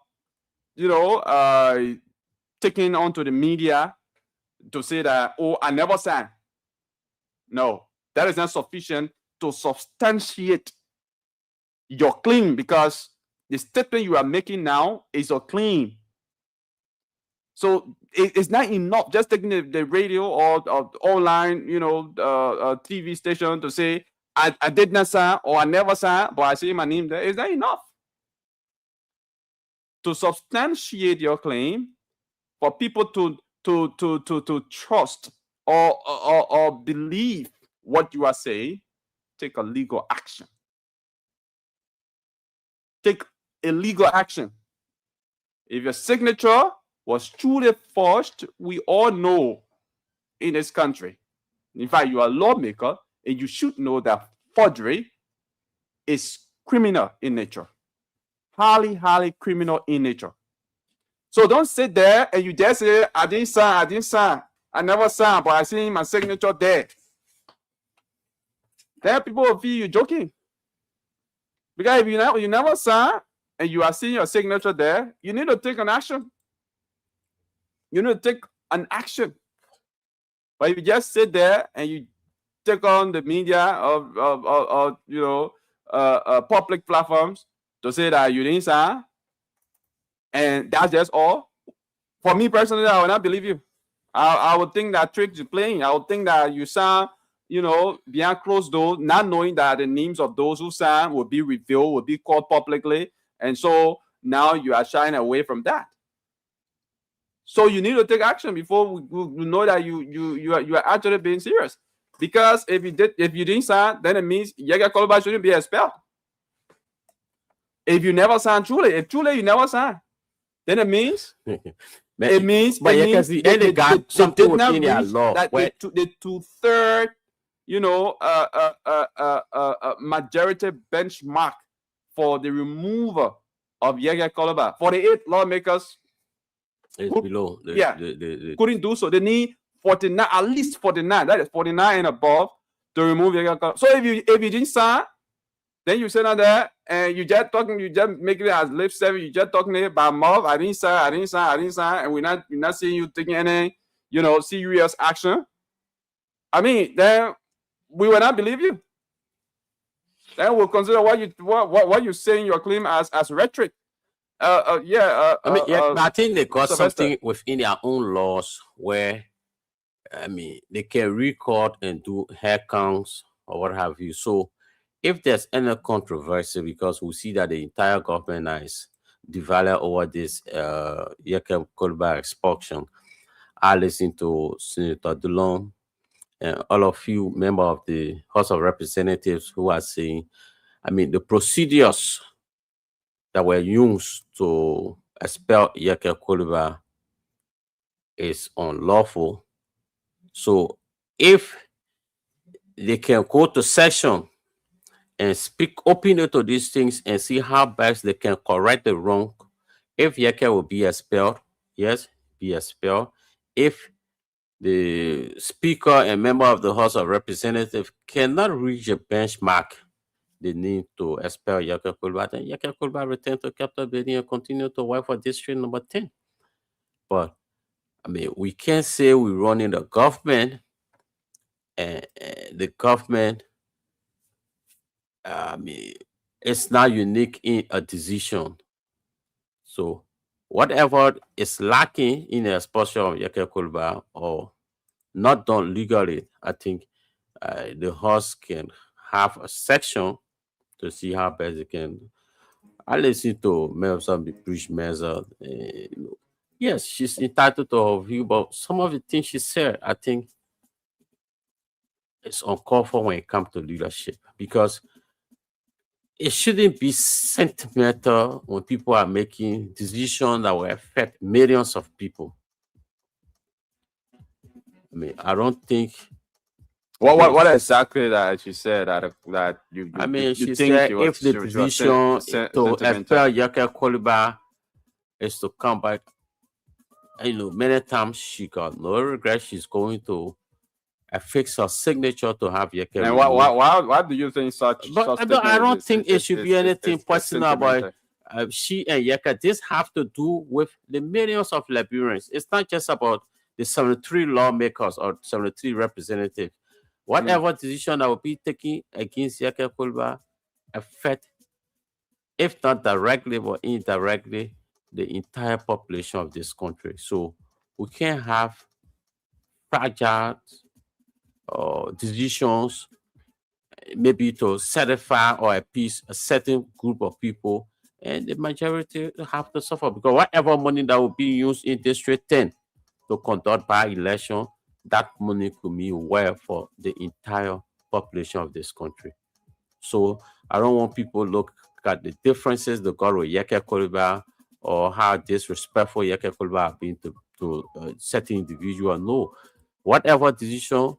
taking onto the media to say that, oh, I never signed. No, that is not sufficient to substantiate your claim, because the statement you are making now is a claim. So it's not enough just taking the radio or online, TV station to say, I did not sign or I never signed, but I see my name there. Is that enough? To substantiate your claim, for people to trust or believe what you are saying, take a legal action. Take a legal action. If your signature was truly forged, we all know in this country. In fact, you are a lawmaker, and you should know that forgery is criminal in nature. Highly, highly criminal in nature. So don't sit there and you just say, I didn't sign. I never signed, but I see my signature there. Then people will feel you joking. Because if you never sign and you are seeing your signature there, you need to take an action. You need to take an action. But if you just sit there and you take on the media of public platforms to say that you didn't sign, and that's just all, for me personally, I will not believe you. I would think that trick you're playing. I would think that you sign, behind closed doors, not knowing that the names of those who sign will be revealed, will be called publicly, and so now you are shying away from that. So you need to take action before we know that you are actually being serious. Because if you didn't sign, then it means Yeke Koluba shouldn't be expelled. If you never sign if truly you never sign, then it means they got something within their law. That the 2/3, majority benchmark for the removal of Yeke Koluba. 48 lawmakers. It's below. Couldn't do so. They need 49, at least 49. That is 49 and above to remove Yeke Koluba. So if you didn't sign, then you sit down there and you just making it as lip service. You just talking it by mouth. I didn't sign, and we're not seeing you taking any, serious action. I mean, then we will not believe you. Then we'll consider what you saying your claim as rhetoric. I think they got something within their own laws where, they can record and do hair counts or what have you. So if there's any controversy, because we see that the entire government is divided over this Yeke Koluba expulsion, I listen to Senator Dulong and all of you members of the House of Representatives who are saying, I mean, the procedures that were used to expel Yeke Koliba is unlawful. So if they can go to session and speak openly to these things and see how best they can correct the wrong, if Yeke will be expelled, yes, be expelled. If the Speaker and member of the House of Representatives cannot reach a benchmark, they need to expel Yeke Koliba, then Yeke Koliba return to capital building and continue to work for district number 10. But I mean, we can't say we're running the government and the government, I mean, it's not unique in a decision. So whatever is lacking in the expulsion of Yeke Koliba or not done legally, I think the House can have a section to see how best they can. I listen to Melvin Bridge Measure. Yes, she's entitled to her view, but some of the things she said, I think it's uncalled for when it comes to leadership, because it shouldn't be sentimental when people are making decisions that will affect millions of people. I mean, I don't think. What exactly that she said that you I mean, you she think said she was, if the decision to sentimental? expel Yeke Koliba is to come back, many times she got no regret. She's going to affix her signature to have Yeke And removed. why do you think such? But I don't think it should be anything personal about she and Yeke. This have to do with the millions of Liberians. It's not just about the 73 lawmakers or 73 representatives. Whatever decision that will be taken against Yeke Koliba affect, if not directly but indirectly, the entire population of this country. So we can't have fragile decisions maybe to satisfy or appease a certain group of people, and the majority have to suffer, because whatever money that will be used in District 10 to conduct by-election, that money could mean well for the entire population of this country. So I don't want people to look at the differences they got with Yeke Koliba or how disrespectful Yeke Koliba have been to certain individual. No, whatever decision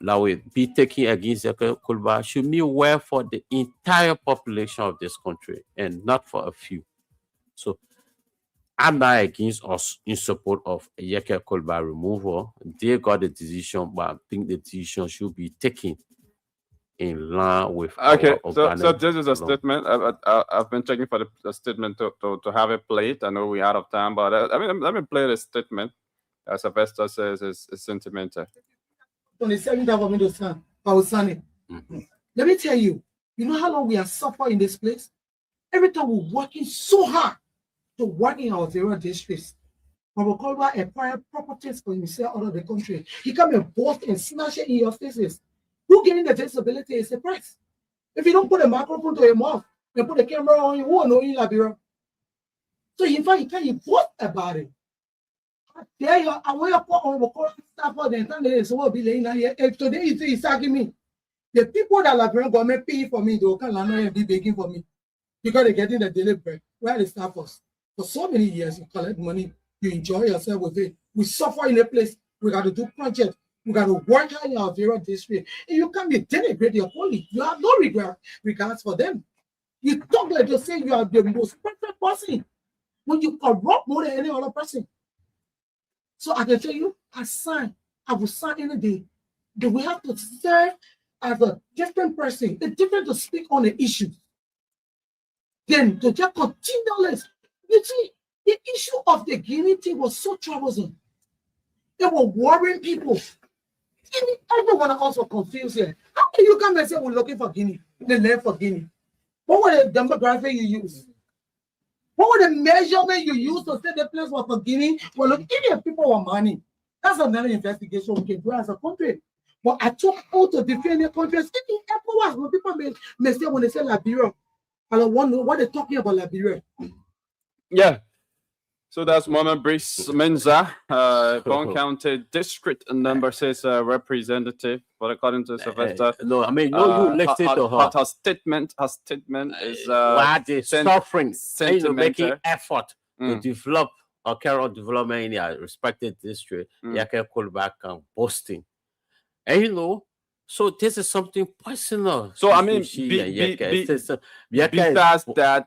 that will be taken against Yeke Koliba should mean well for the entire population of this country and not for a few. So I'm not against us in support of Yeke Koliba removal. They got the decision, but I think the decision should be taken in line with okay. Our So this is a statement. I've been checking for the statement to have it played. I know we're out of time, but I mean, let me play the statement. As Sylvester says, it's sentimental. On the 7th of Awusani. Let me tell you, you know how long we have suffered in this place? Every time we're working so hard to work in our various districts. But we acquire properties for himself out of the country. He come and boast and snatch it in your faces. Who getting the visibility is the price. If you don't put a microphone to your mouth and put a camera on you, who will know you, Liberia? So in fact, you can't boast about it. There you are. I want to put on the staff for the entire so will be laying here. If today you see attacking me, the people that Liberian government pay for me, they can land and be begging for me because they're getting the daily bread. Where the staff was for so many years, you collect money, you enjoy yourself with it. We suffer in a place. We got to do projects. We got to work hard in our various districts. And you can't be denigrate your colleagues. You have no regards for them. You talk like you say you are the most perfect person when you corrupt more than any other person. So I can tell you, I will sign any day that we have to serve as a different person. It's different to speak on the issues. Then to just continually, you see, the issue of the Guinea thing was so troublesome. They were worrying people. Everyone also confused here. How can you come and say we're looking for Guinea, the land for Guinea? What were the demographic you use? What were the measurement you used to say the place was for Guinea? Well, look, if people were money, that's another investigation we can do as a country. But I took out to defend the countries. Even ECOWAS, when people may say when they say Liberia, I don't want to know what they're talking about Liberia. Yeah. So that's Mama Brice Menza, Bond County District number 6 representative. But according to Sylvester, no, I mean, no, you listened to her. Her statement is why they suffering, making sentimental. effort to develop or carry out development in their respected district. Yake Kolba can boasting, and you know. So this is something personal. So I mean, besides that,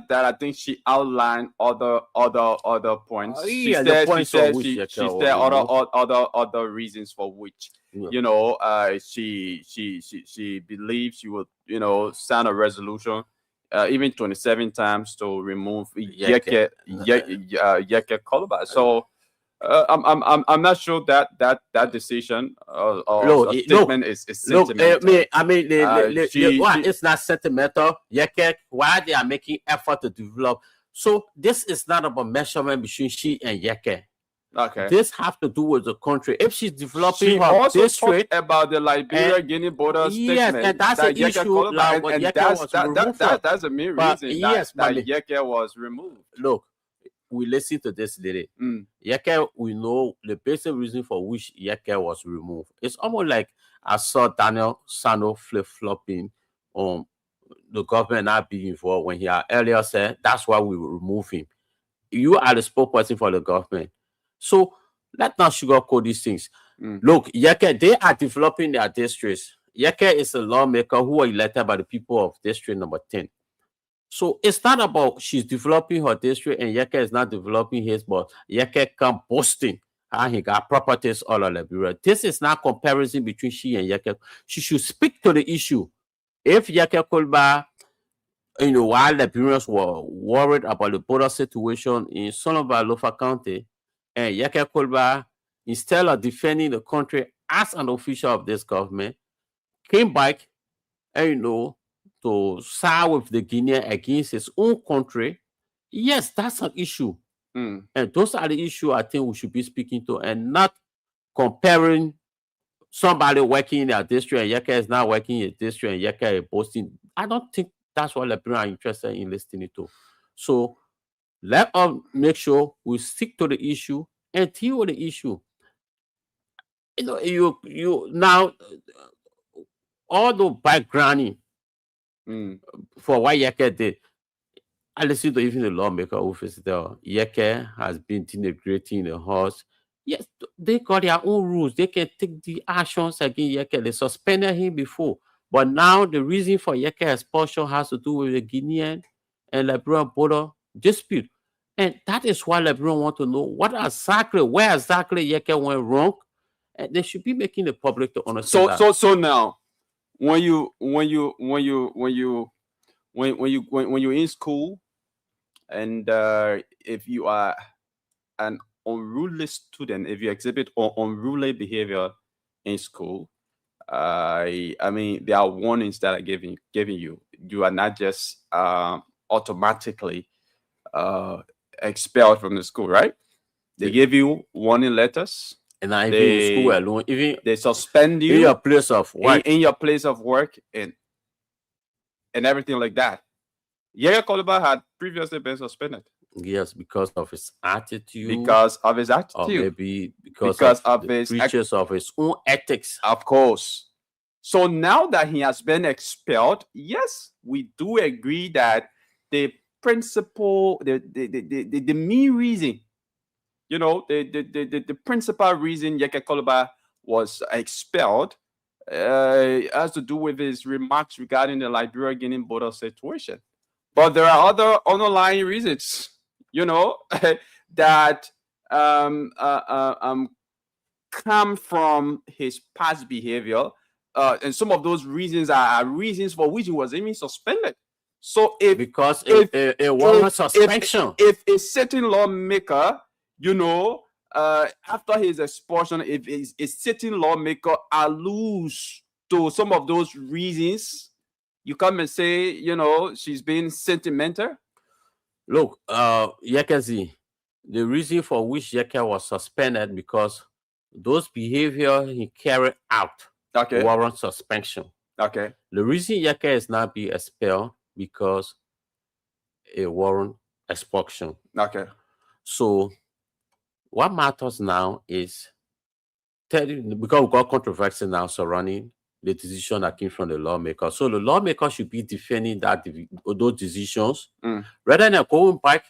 I think she outlined other points. She said other reasons for which you know she believes she would sign a resolution even 27 times to remove Yeke Koluba. So. I'm not sure that decision or statement is sentimental. It's not sentimental. Why they are making effort to develop. So this is not about measurement between she and Yeke. Okay. This have to do with the country. If she's developing she her also district talked about the Liberia-Guinea border yes, statement. and that's an issue. That's a main reason that Yeke was removed. Look. We listen to this lady. Yeke, we know the basic reason for which Yeke was removed. It's almost like I saw Daniel Sano flip-flopping on the government not being involved when he earlier said that's why we will remove him. You are the spokesperson for the government. So let's not sugarcoat these things. Look, Yeke, they are developing their districts. Yeke is a lawmaker who was elected by the people of district number 10. So it's not about she's developing her district and Yeke is not developing his, but Yeke come boasting how he got properties all over Liberia. This is not comparison between she and Yeke. She should speak to the issue. If Yeke Kolba, while Liberians were worried about the border situation in Sonoma, Lofa County, and Yeke Kolba, instead of defending the country as an official of this government, came back and to side with the Guinean against his own country, yes, that's an issue. And those are the issues I think we should be speaking to and not comparing somebody working in their district and Yeke is not working in a district and Yeke is boasting. I don't think that's what Liberians are interested in listening to. So let us make sure we stick to the issue and deal with the issue. You now all the backgrounding for what Yeke did. I listen to even the lawmaker who visited Yeke has been denigrating the horse. Yes, they got their own rules. They can take the actions against Yeke. They suspended him before. But now the reason for Yeke expulsion has to do with the Guinean and Liberian border dispute. And that is why Liberians want to know where exactly Yeke went wrong. And they should be making the public to understand that. So now when you're in school and if you are an unruly student, if you exhibit unruly behavior in school, I mean there are warnings that are giving you. You are not just automatically expelled from the school, right? They give you warning letters. And not even in school alone, even they suspend you in your place of work, in your place of work, and everything like that. Yeke Koluba had previously been suspended. Yes, because of his attitude. Because of his attitude. Or maybe because of his breaches of his own ethics. Of course. So now that he has been expelled, yes, we do agree that the principle, the main reason, the principal reason Yeke Koluba was expelled has to do with his remarks regarding the Liberia-Guinea border situation. But there are other underlying reasons, that come from his past behavior. And some of those reasons are reasons for which he was even suspended. So it was suspension. If a certain lawmaker, after his expulsion, if a certain lawmaker alludes to some of those reasons, you come and say, she's being sentimental. Look, Yeke, the reason for which Yeke was suspended because those behavior he carried out warrant suspension. Okay. The reason Yeke is not being expelled because it warrant expulsion. Okay. So what matters now is because we got controversy now surrounding the decision that came from the lawmaker. So the lawmaker should be defending those decisions rather than going back